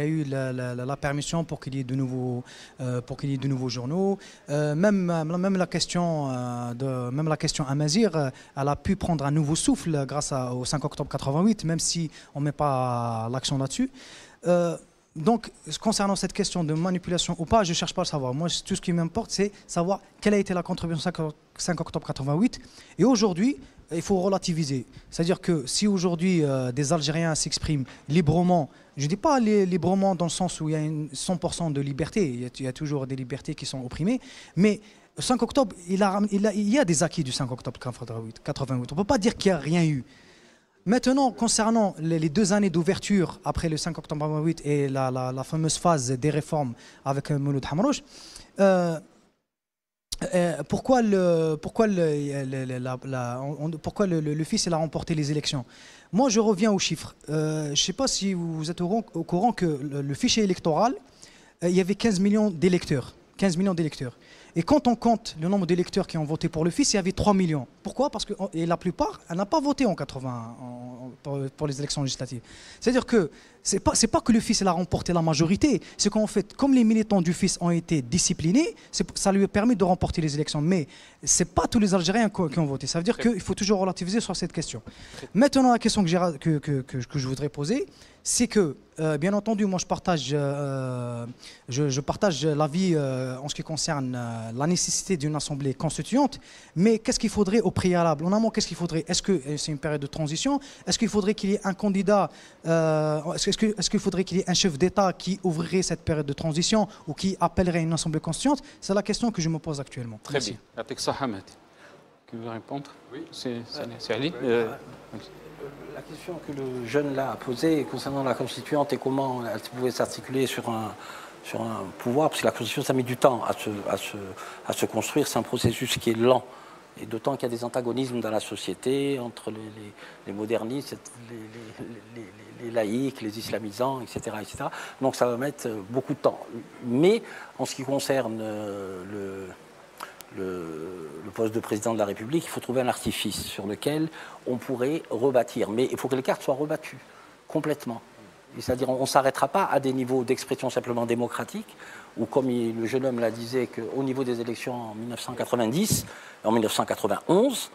eu la permission pour qu'il y ait de nouveaux, journaux. Même la question Amazir, elle a pu prendre un nouveau souffle grâce au 5 octobre 88, même si on ne met pas l'accent là-dessus. Donc, concernant cette question de manipulation ou pas, je ne cherche pas à le savoir. Moi, tout ce qui m'importe, c'est savoir quelle a été la contribution 5 octobre 88. Et aujourd'hui, il faut relativiser. C'est-à-dire que si aujourd'hui des Algériens s'expriment librement, je ne dis pas librement dans le sens où il y a 100% de liberté, il y a toujours des libertés qui sont opprimées, mais le 5 octobre, il y a des acquis du 5 octobre 88. On ne peut pas dire qu'il n'y a rien eu. Maintenant, concernant les 2 années d'ouverture après le 5 octobre 88 et la fameuse phase des réformes avec Mouloud Hamrouch, pourquoi le fils il a remporté les élections? Moi, je reviens aux chiffres. Je ne sais pas si vous êtes au courant que le fichier électoral, il y avait 15 millions d'électeurs. 15 millions d'électeurs. Et quand on compte le nombre d'électeurs qui ont voté pour le fils, il y avait 3 millions. Pourquoi? Parce que la plupart, elle n'a pas voté en 80 pour les élections législatives. C'est-à-dire que c'est pas que le fils il a remporté la majorité, c'est qu'en fait, comme les militants du fils ont été disciplinés, ça lui a permis de remporter les élections. Mais c'est pas tous les Algériens qui ont voté. Ça veut dire qu'il faut toujours relativiser sur cette question. Maintenant, la question que je voudrais poser, c'est que, bien entendu, moi je partage l'avis en ce qui concerne la nécessité d'une assemblée constituante, mais qu'est-ce qu'il faudrait au préalable? En amont, qu'est-ce qu'il faudrait? Est-ce que c'est une période de transition? Est-ce qu'il faudrait qu'il y ait un candidat? Est-ce qu'il faudrait qu'il y ait un chef d'État qui ouvrirait cette période de transition ou qui appellerait une assemblée constituante? C'est la question que je me pose actuellement. Très bien. Qui veut répondre? Oui. C'est Ali. La question que le jeune là a posée concernant la constituante et comment elle pouvait s'articuler sur un pouvoir, parce que la constitution, ça met du temps à se construire, c'est un processus qui est lent. Et d'autant qu'il y a des antagonismes dans la société entre les modernistes, les laïcs, les islamisants, etc., etc. Donc ça va mettre beaucoup de temps. Mais en ce qui concerne le poste de président de la République, il faut trouver un artifice sur lequel on pourrait rebâtir. Mais il faut que les cartes soient rebattues complètement. C'est-à-dire on ne s'arrêtera pas à des niveaux d'expression simplement démocratique, ou comme le jeune homme la disait, qu'au niveau des élections en 1990, en 1991,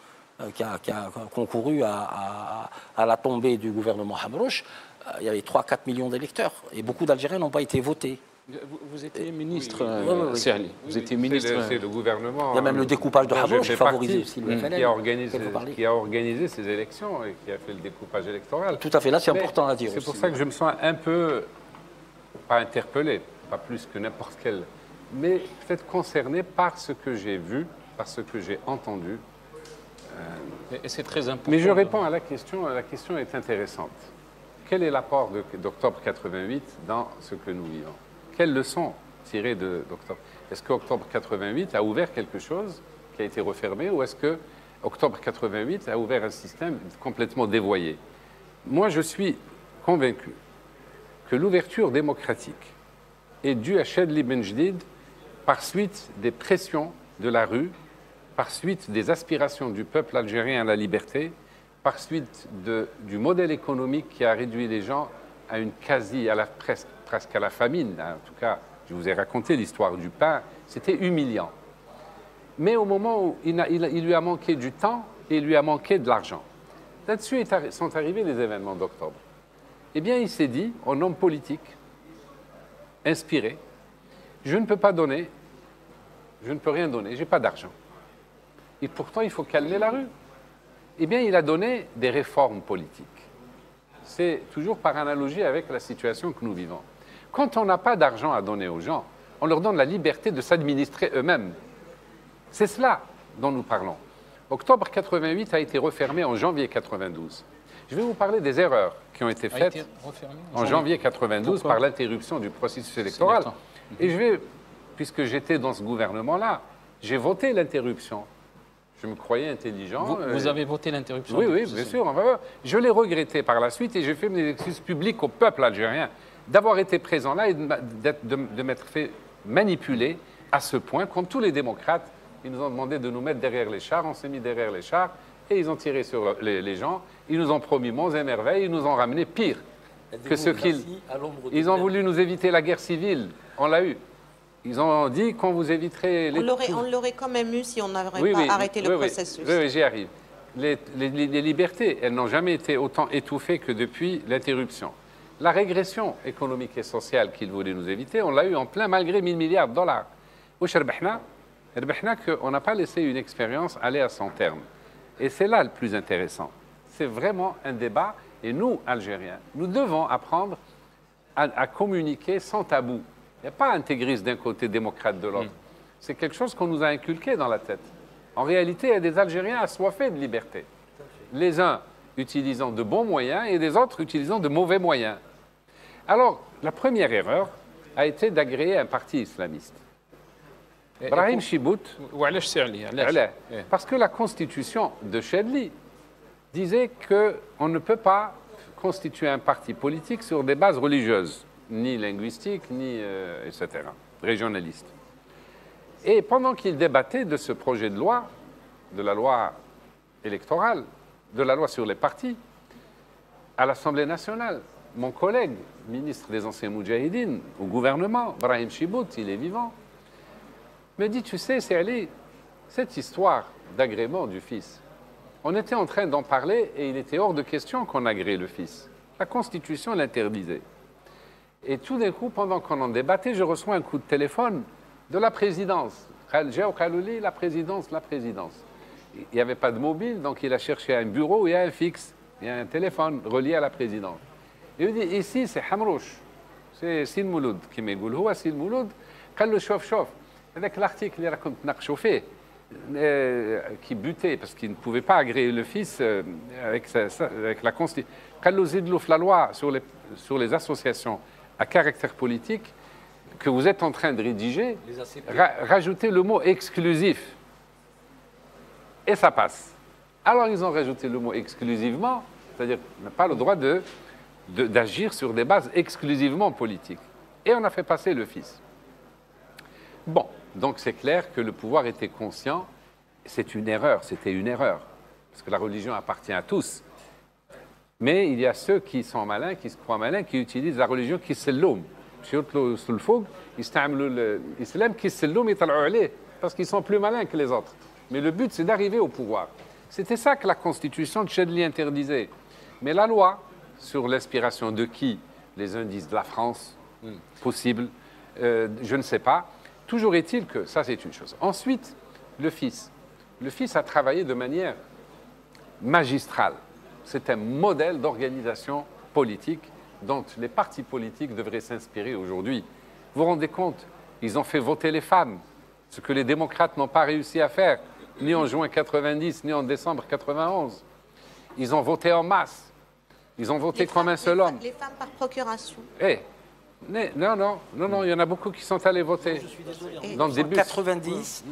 qui a concouru à la tombée du gouvernement Hamrouch, il y avait 3-4 millions d'électeurs, et beaucoup d'Algériens n'ont pas été votés. Vous étiez ministre, Serli. Vous étiez ministre. C'est le gouvernement. Il y a même le découpage de Hamrouch qui favorisait aussi le FLN. Qui a organisé ces élections et qui a fait le découpage électoral. Tout à fait, là c'est important à dire. C'est pour ça que je me sens un peu, pas interpellé, pas plus que n'importe quel, mais peut-être concerné par ce que j'ai vu, par ce que j'ai entendu. Et c'est très important. Mais je réponds à la question est intéressante. Quel est l'apport d'octobre 88 dans ce que nous vivons? Quelles leçons tirées d'octobre? Est-ce qu'octobre 88 a ouvert quelque chose qui a été refermé, ou est-ce que octobre 88 a ouvert un système complètement dévoyé? Moi, je suis convaincu que l'ouverture démocratique est due à Chadli Benjdid par suite des pressions de la rue, par suite des aspirations du peuple algérien à la liberté, par suite du modèle économique qui a réduit les gens à une presque à la famine. En tout cas, je vous ai raconté l'histoire du pain, c'était humiliant. Mais au moment où il lui a manqué du temps et il lui a manqué de l'argent, là-dessus sont arrivés les événements d'octobre. Eh bien, il s'est dit, en homme politique, inspiré, je ne peux pas donner, je ne peux rien donner, je n'ai pas d'argent. Et pourtant, il faut calmer la rue. Eh bien, il a donné des réformes politiques. C'est toujours par analogie avec la situation que nous vivons. Quand on n'a pas d'argent à donner aux gens, on leur donne la liberté de s'administrer eux-mêmes. C'est cela dont nous parlons. Octobre 88 a été refermé en janvier 92. Je vais vous parler des erreurs qui ont été faites en janvier 92 par l'interruption du processus électoral. Et puisque j'étais dans ce gouvernement-là, j'ai voté l'interruption. Je me croyais intelligent. Vous avez voté l'interruption? Oui, bien sûr. Je l'ai regretté par la suite et j'ai fait mes excuses publiques au peuple algérien d'avoir été présent là et de m'être fait manipuler à ce point. Comme tous les démocrates, ils nous ont demandé de nous mettre derrière les chars. On s'est mis derrière les chars et ils ont tiré sur les gens. Ils nous ont promis monts et merveilles. Ils nous ont ramené pire que ce qu'ils... Ils ont voulu nous éviter la guerre civile. On l'a eu. Ils ont dit qu'on vous éviterait... On l'aurait quand même eu si on n'avait pas arrêté le processus. Oui, j'y arrive. Les libertés, elles n'ont jamais été autant étouffées que depuis l'interruption. La régression économique et sociale qu'ils voulaient nous éviter, on l'a eu en plein malgré 1000 milliards de dollars. Où qu'on n'a pas laissé une expérience aller à son terme. Et c'est là le plus intéressant. C'est vraiment un débat. Et nous, Algériens, nous devons apprendre à communiquer sans tabou. Il n'y a pas intégriste d'un côté, démocrate de l'autre. C'est quelque chose qu'on nous a inculqué dans la tête. En réalité, il y a des Algériens assoiffés de liberté. Les uns utilisant de bons moyens et les autres utilisant de mauvais moyens. Alors, la première erreur a été d'agréer un parti islamiste. Brahim Chibout, parce que la constitution de Chadli disait qu'on ne peut pas constituer un parti politique sur des bases religieuses, ni linguistiques, ni etc., régionalistes. Et pendant qu'il débattait de ce projet de loi, de la loi électorale, de la loi sur les partis, à l'Assemblée nationale, mon collègue, ministre des Anciens Moudjahidines, au gouvernement, Brahim Chibout, il est vivant, me dit, tu sais, c'est Ali, cette histoire d'agrément du fils, on était en train d'en parler et il était hors de question qu'on agrée le fils. La Constitution l'interdisait. Et tout d'un coup, pendant qu'on en débattait, je reçois un coup de téléphone de la présidence. La présidence, la présidence. Il n'y avait pas de mobile, donc il a cherché un bureau et un fixe. Il y a un téléphone relié à la présidence. Il me dit, ici, c'est Hamrouch. C'est Sil Mouloud qui me dit, Sil Mouloud. Quand le chauffe, avec l'article, il raconte chauffé, qui butait parce qu'il ne pouvait pas agréer le fils avec la Constitution. Quand la loi sur les associations à caractère politique que vous êtes en train de rédiger, rajoutez le mot exclusif. Et ça passe. Alors ils ont rajouté le mot exclusivement, c'est-à-dire qu'on n'a pas le droit d'agir sur des bases exclusivement politiques. Et on a fait passer le fils. Bon, donc c'est clair que le pouvoir était conscient, c'est une erreur, c'était une erreur, parce que la religion appartient à tous. Mais il y a ceux qui sont malins, qui se croient malins, qui utilisent la religion qui s'allume. Parce qu'ils sont plus malins que les autres. Mais le but, c'est d'arriver au pouvoir. C'était ça que la constitution de Chedli interdisait. Mais la loi, sur l'inspiration de qui? Les indices de la France, possible, je ne sais pas. Toujours est-il que ça, c'est une chose. Ensuite, le fils. Le fils a travaillé de manière magistrale. C'est un modèle d'organisation politique dont les partis politiques devraient s'inspirer aujourd'hui. Vous vous rendez compte? Ils ont fait voter les femmes, ce que les démocrates n'ont pas réussi à faire, ni en juin 90, ni en décembre 91. Ils ont voté en masse. Ils ont voté comme un seul homme. Les femmes par procuration. Non, il y en a beaucoup qui sont allés voter. Je suis désolé. Dans le En début. 90,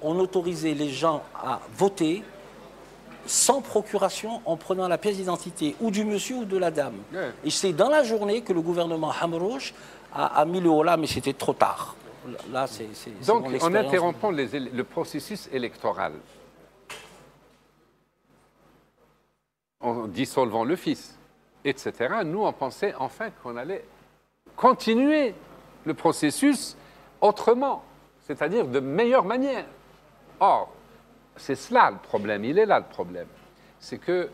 on autorisait les gens à voter sans procuration en prenant la pièce d'identité ou du monsieur ou de la dame. Et c'est dans la journée que le gouvernement Hamrouch a mis le holà, mais c'était trop tard. Là, donc, en interrompant le processus électoral, en dissolvant le fils, etc., nous, on pensait enfin qu'on allait continuer le processus autrement, c'est-à-dire de meilleure manière. Or, c'est cela le problème, il est là le problème. C'est que,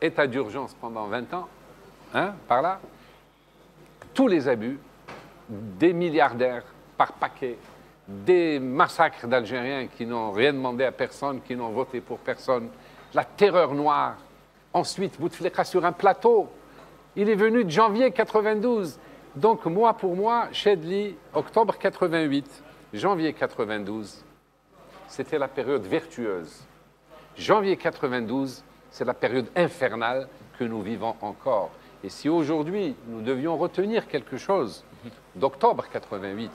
état d'urgence pendant 20 ans, par là, tous les abus, des milliardaires par paquet, des massacres d'Algériens qui n'ont rien demandé à personne, qui n'ont voté pour personne, la terreur noire. Ensuite, Bouteflika sur un plateau. Il est venu de janvier 92. Donc, mois pour mois, Chedli, octobre 88, janvier 92, c'était la période vertueuse. Janvier 92, c'est la période infernale que nous vivons encore. Et si aujourd'hui, nous devions retenir quelque chose d'octobre 88,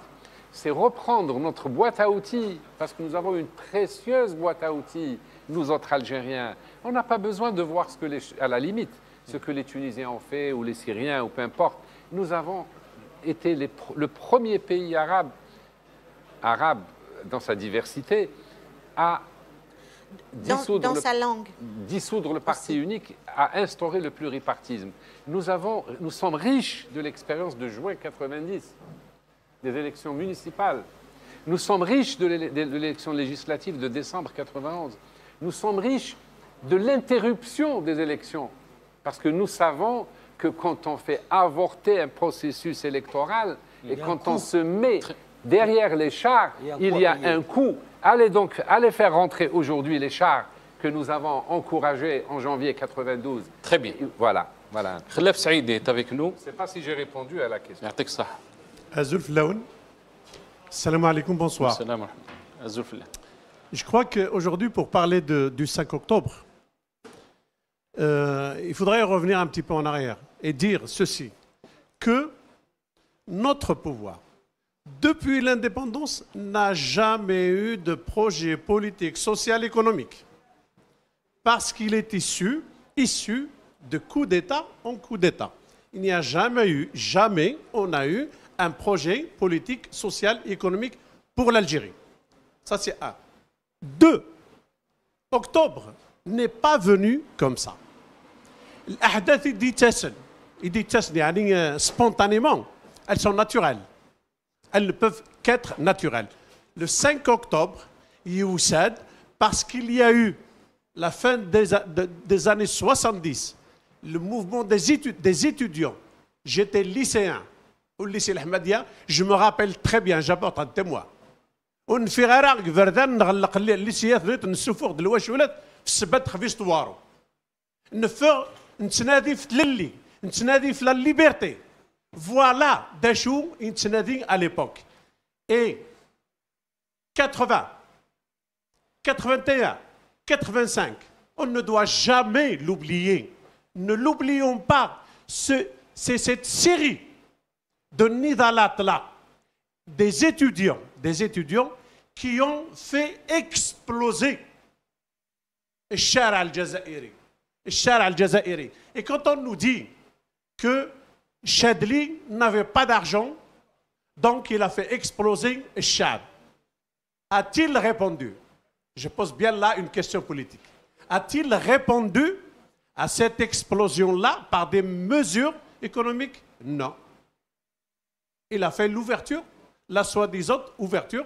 c'est reprendre notre boîte à outils, parce que nous avons une précieuse boîte à outils, nous autres Algériens. On n'a pas besoin de voir à la limite, ce que les Tunisiens ont fait, ou les Syriens, ou peu importe. Nous avons été le premier pays arabe dans sa diversité, à dissoudre, dissoudre le parti unique, à instaurer le pluripartisme. Nous sommes riches de l'expérience de juin 90, des élections municipales. Nous sommes riches de l'élection législative de décembre 91. Nous sommes riches de l'interruption des élections, parce que nous savons que quand on fait avorter un processus électoral et quand on se met derrière les chars, il y a un coût. Allez faire rentrer aujourd'hui les chars que nous avons encouragés en janvier 92. Très bien. Voilà. Khalaf Saïd est avec nous. Je ne sais pas si j'ai répondu à la question. Azul Flaoun. Salam alaikum, bonsoir. Je crois qu'aujourd'hui, pour parler du 5 octobre, il faudrait revenir un petit peu en arrière et dire ceci, que notre pouvoir, depuis l'indépendance, n'a jamais eu de projet politique, social, économique. Parce qu'il est issu de coup d'État en coup d'État. Il n'y a jamais on a eu un projet politique, social, économique pour l'Algérie. Ça, c'est un. 2. Octobre n'est pas venu comme ça. spontanément. Elles sont naturelles. Elles ne peuvent qu'être naturelles. Le 5 octobre, Youssad, parce qu'il y a eu la fin des années 70, le mouvement des étudiants. J'étais lycéen au lycée Ahmadiyya, je me rappelle très bien, j'apporte un témoin. On fait rare que Verdun نغلق الليسيات نسوفوق دلواشولات في السبت خفيس طوارو. نفر نتنادي في تللي، نتنادي في لا ليبرتي. Voilà d'achou نتنادي à l'époque. Et 80, 81, 85, on ne doit jamais l'oublier. Ne l'oublions pas. C'est cette série de Nidalat-là, des étudiants qui ont fait exploser le Shara al-Jazairi. Et quand on nous dit que Chadli n'avait pas d'argent, donc il a fait exploser le Shab, a-t-il répondu? Je pose bien là une question politique. A-t-il répondu à cette explosion-là par des mesures économiques? Non. Il a fait l'ouverture, la soi-disant ouverture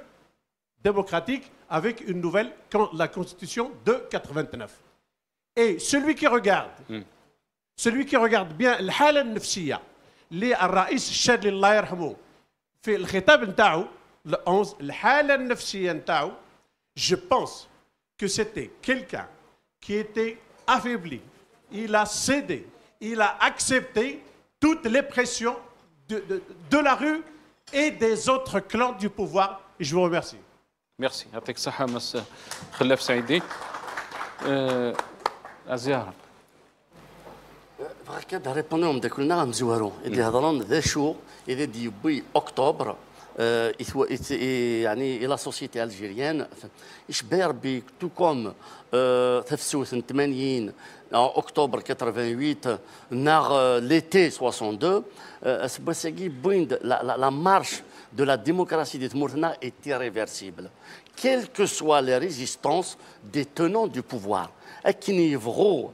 démocratique avec une nouvelle, la Constitution de 89. Et celui qui regarde bien الحالة النفسية للرئيس الشاذلي الله يرحمه في الخطاب نتاعو le 11 الحالة النفسية نتاعو, je pense que c'était quelqu'un qui était affaibli. Il a cédé, il a accepté toutes les pressions de la rue et des autres clans du pouvoir. Et je vous remercie. Merci. يعطيك الصحة مس خلاف سعيدي. أزيار. فكذا ريبونيهم داك كلنا غنزوارو اللي هضرون ذا شو إذا ديبي أكتوبر يعني إلى سوسيتي ألجيريان إشبار بي تو كوم تفسوس 80 أكتوبر 88 نار l'été 62 سباسيغي بويند la marche de la démocratie des Tmourtena est irréversible, quelles que soient les résistances des tenants du pouvoir. أكني يفغو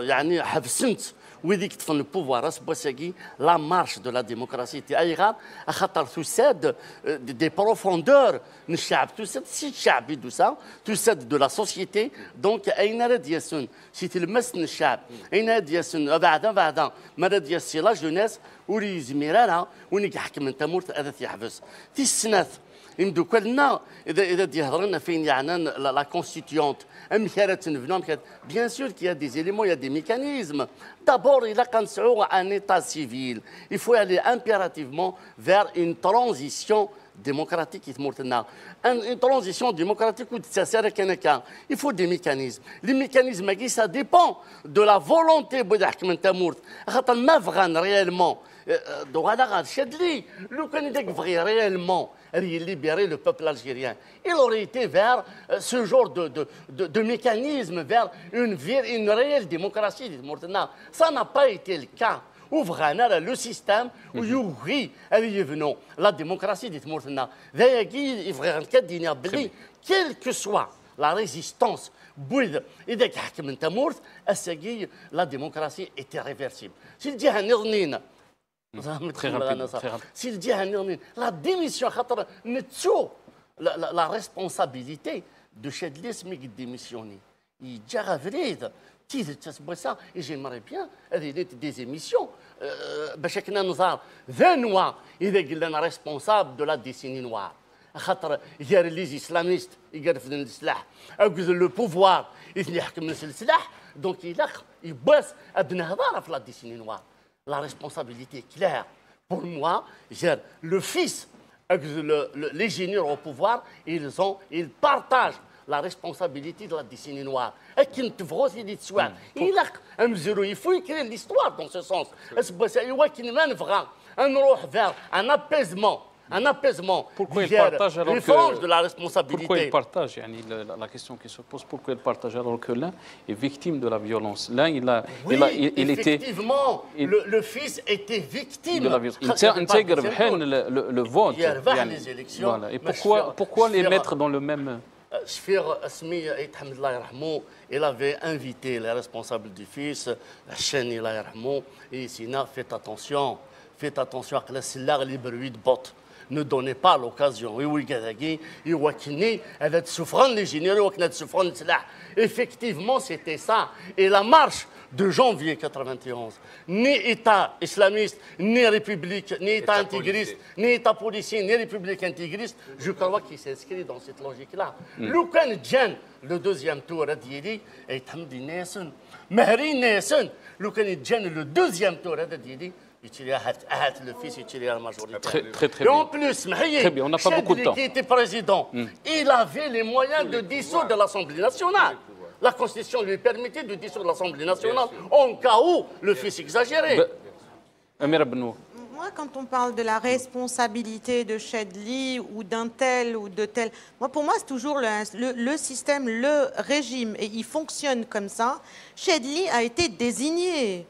يعني حبسنت وذيك تفن البوفوار سباساكي لا مارش دو لا ديموكراسي تي ايغار خاطر تساد دي بروفوندور من الشعب تساد سي الشعبي دوسا تساد دو لا سوسيتي دونك اين راد ياسون سي تلمس الشعب اين راد ياسون بعدا ما راد ياسي لا جونيس ولي زميرانا ونيك حكم انت مورت هذا تيحبس في السنات يمدو كلنا اذا يهضرنا فين يعني لا كونستيتيونت bien sûr qu'il y a des éléments, il y a des mécanismes. D'abord, il a un état civil. Il faut aller impérativement vers une transition démocratique. Une transition démocratique où ça sert à quelqu'un. Il faut des mécanismes. Les mécanismes, ça dépend de la volonté de réellement. Donc, le Canada voudrait réellement libérer le peuple algérien. Il aurait été vers ce genre de mécanisme, vers une réelle démocratie. Ça n'a pas été le cas. Ouvrana le système où il la démocratie des Mourtena. Quelle que soit la résistance, la démocratie est irréversible. S'il dit s'il dit la démission, la responsabilité de Chadli qui démissionne. Il dit à Vrid, et j'aimerais bien des émissions. Bachakna Nozar, 20 noirs, il est responsable de la décennie noire. Il y a les islamistes, il y a le pouvoir, il y a donc il bosse à la décennie noire. La responsabilité est claire. Pour moi, le fils, les généraux au pouvoir, ils partagent la responsabilité de la décennie noire. Il faut écrire l'histoire dans ce sens. Vers un apaisement. Pourquoi il partage alors que de la responsabilité. Pourquoi il partage la question qui se pose, pourquoi il partage alors que l'un est victime de la violence? Là, il était... Effectivement, le fils était victime. De la violence. Il intègre le vote. Les élections. Voilà. Et pourquoi les mettre dans le même... Shfir Asmi Hamd Allah yarhamou, il avait invité les responsables du fils, Hachan Allah yarhamou, et Sina, faites attention à les bruits de bottes. Ne donnez pas l'occasion. Effectivement, c'était ça. Et la marche de janvier 91, ni État islamiste, ni République, ni État intégriste, ni État policier, ni République intégriste, je crois qu'il s'inscrit dans cette logique-là. Le deuxième tour, le deuxième tour, le fils utilise la majorité. Très Et en plus, très bien, on n'a pas beaucoup de temps. Qui était président, il avait les moyens de dissoudre l'Assemblée nationale. La Constitution lui permettait de dissoudre l'Assemblée nationale en cas où le fils exagérait. Moi, quand on parle de la responsabilité de Chedli ou d'un tel ou de tel, pour moi, c'est toujours le système, le régime, et il fonctionne comme ça. Chedli a été désigné.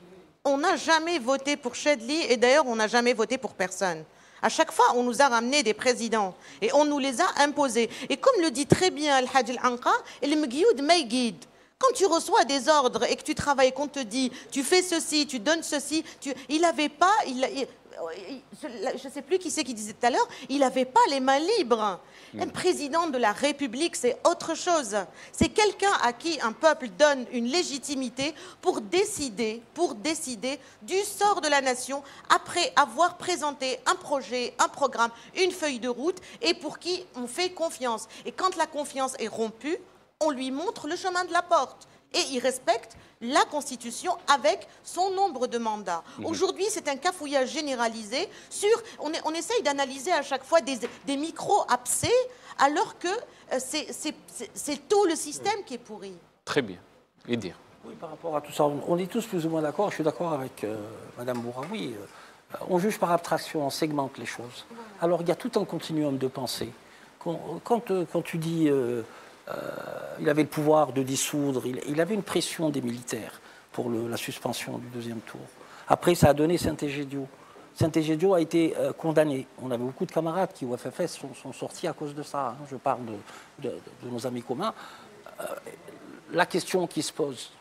On n'a jamais voté pour Chedli, et d'ailleurs, on n'a jamais voté pour personne. À chaque fois, on nous a ramené des présidents et on nous les a imposés. Et comme le dit très bien Al-Hajj Al-Anqa, le Mgioud Maïguid. Quand tu reçois des ordres et que tu travailles, qu'on te dit, tu fais ceci, tu donnes ceci, il n'avait pas, je ne sais plus qui c'est qui disait tout à l'heure, il n'avait pas les mains libres. Un président de la République, c'est autre chose. C'est quelqu'un à qui un peuple donne une légitimité pour décider du sort de la nation après avoir présenté un projet, un programme, une feuille de route et pour qui on fait confiance. Et quand la confiance est rompue, on lui montre le chemin de la porte. Et il respecte la Constitution avec son nombre de mandats. Aujourd'hui, c'est un cafouillage généralisé sur... On essaye d'analyser à chaque fois des micro-abcès, alors que c'est tout le système qui est pourri. Très bien. Et dire. Oui, par rapport à tout ça, on est tous plus ou moins d'accord. Je suis d'accord avec Mme Bouraoui. On juge par abstraction, on segmente les choses. Alors, il y a tout un continuum de pensée. Quand tu dis... il avait le pouvoir de dissoudre, il avait une pression des militaires pour la suspension du deuxième tour. Après, ça a donné Saint-Egidio. Saint-Egidio a été condamné. On avait beaucoup de camarades qui, au FFS, sont sortis à cause de ça. Je parle de nos amis communs. La question qui se pose,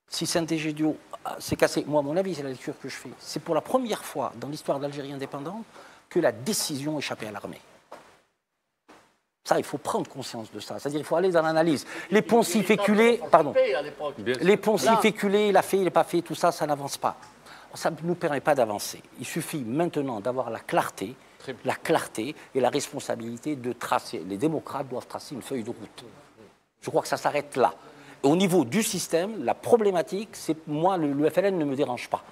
si Saint-Egidio s'est cassé, moi, à mon avis, c'est la lecture que je fais, c'est pour la première fois dans l'histoire d'Algérie indépendante que la décision échappait à l'armée. Ça, il faut prendre conscience de ça. C'est-à-dire qu'il faut aller dans l'analyse. Les poncifs éculés, pardon, les poncifs éculés, il a fait, il n'a pas fait, tout ça, ça n'avance pas. Ça ne nous permet pas d'avancer. Il suffit maintenant d'avoir la clarté et la responsabilité de tracer. Les démocrates doivent tracer une feuille de route. Je crois que ça s'arrête là. Et au niveau du système, la problématique, c'est moi, le FLN ne me dérange pas.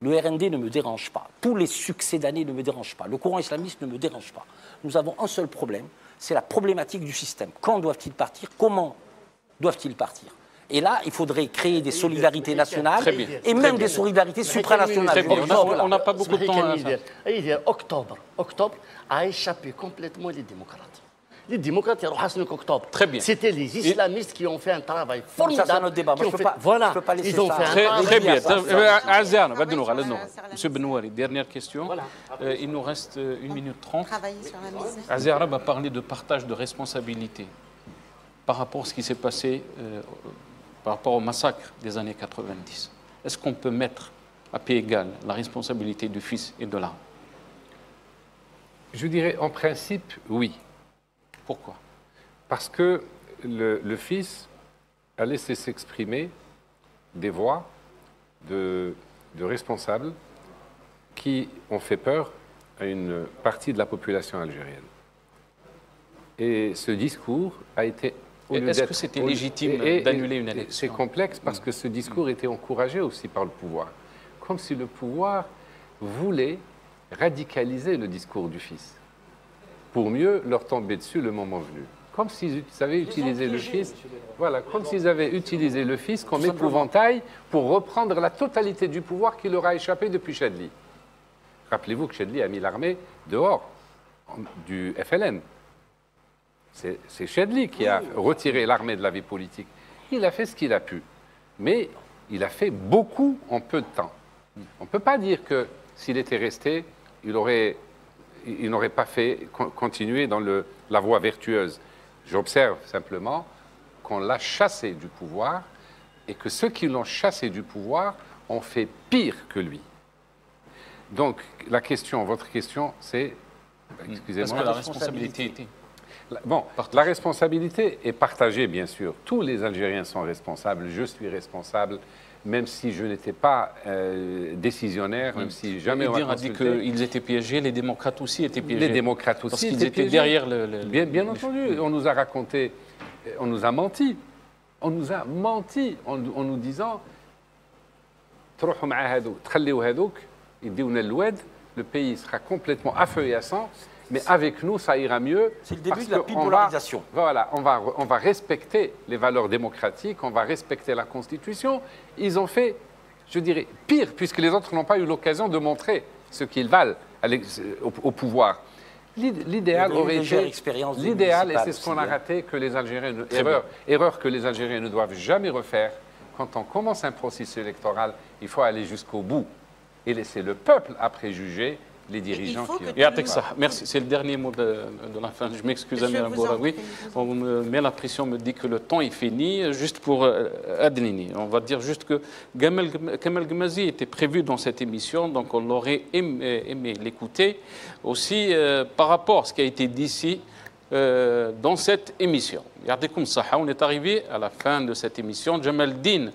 Le RND ne me dérange pas. Tous les succédanés ne me dérangent pas. Le courant islamiste ne me dérange pas. Nous avons un seul problème, c'est la problématique du système. Quand doivent-ils partir? Comment doivent-ils partir? Et là, il faudrait créer des solidarités nationales et même des solidarités supranationales. On n'a pas beaucoup de temps. Octobre a échappé complètement les démocrates. Les démocrates, octobre. Très bien. C'était les islamistes qui ont fait un travail formidable. Ça, c'est notre débat. Moi, voilà, je peux pas laisser ils ont ça. fait un Très bien. travail. Monsieur Benouari, dernière question. Voilà. Il nous reste 1 minute 30. Travailler sur la misère. Azerab a parlé de partage de responsabilités par rapport à ce qui s'est passé, par rapport au massacre des années 90. Est-ce qu'on peut mettre à pied égal la responsabilité du fils et de l'arme? Je dirais en principe, oui. Pourquoi? Parce que le fils a laissé s'exprimer des voix de responsables qui ont fait peur à une partie de la population algérienne. Et ce discours a été... Est-ce que c'était légitime d'annuler une élection? C'est complexe parce que ce discours était encouragé aussi par le pouvoir. Comme si le pouvoir voulait radicaliser le discours du fils, pour mieux leur tomber dessus le moment venu. Comme s'ils avaient utilisé le fils, voilà, comme s'ils avaient utilisé le fils comme épouvantail pour reprendre la totalité du pouvoir qui leur a échappé depuis Chedli. Rappelez-vous que Chedli a mis l'armée dehors du FLN. C'est Chedli qui a retiré l'armée de la vie politique. Il a fait ce qu'il a pu, mais il a fait beaucoup en peu de temps. On ne peut pas dire que s'il était resté, il n'aurait pas fait continuer dans la voie vertueuse. J'observe simplement qu'on l'a chassé du pouvoir et que ceux qui l'ont chassé du pouvoir ont fait pire que lui. Donc, la question, votre question, c'est... Excusez-moi. Parce que la responsabilité était... Bon, la responsabilité est partagée, bien sûr. Tous les Algériens sont responsables. Je suis responsable, même si je n'étais pas décisionnaire, même si jamais on a dit qu'ils étaient piégés, les démocrates aussi étaient piégés. Les démocrates aussi parce qu'ils étaient derrière le... Bien entendu, on nous a raconté, on nous a menti. On nous a menti en nous disant le pays sera complètement à feu et à sang, mais avec nous, ça ira mieux. C'est le début de la bipolarisation. Voilà, on va respecter les valeurs démocratiques, on va respecter la Constitution. Ils ont fait, je dirais, pire, puisque les autres n'ont pas eu l'occasion de montrer ce qu'ils valent au pouvoir. L'idéal aurait été... L'idéal, et c'est ce qu'on a raté, que les Algériens... Erreur que les Algériens ne doivent jamais refaire. Quand on commence un processus électoral, il faut aller jusqu'au bout et laisser le peuple après juger les dirigeants qui ont... Merci, c'est le dernier mot de la fin. Je m'excuse, Amir Bouraoui. On me met la pression, on me dit que le temps est fini. Juste pour Adnini, on va dire juste que Kamel Gmazi était prévu dans cette émission, donc on aurait aimé l'écouter. Aussi, par rapport à ce qui a été dit ici, dans cette émission. Yardekoum Saha, on est arrivé à la fin de cette émission. Jamal Din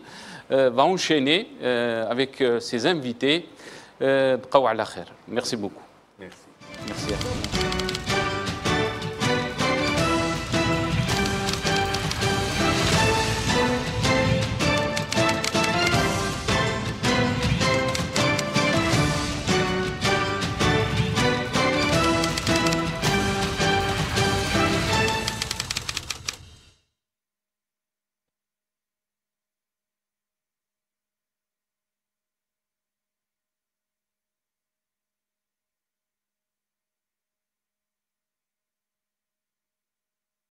va enchaîner avec ses invités. Merci beaucoup. Merci. Merci.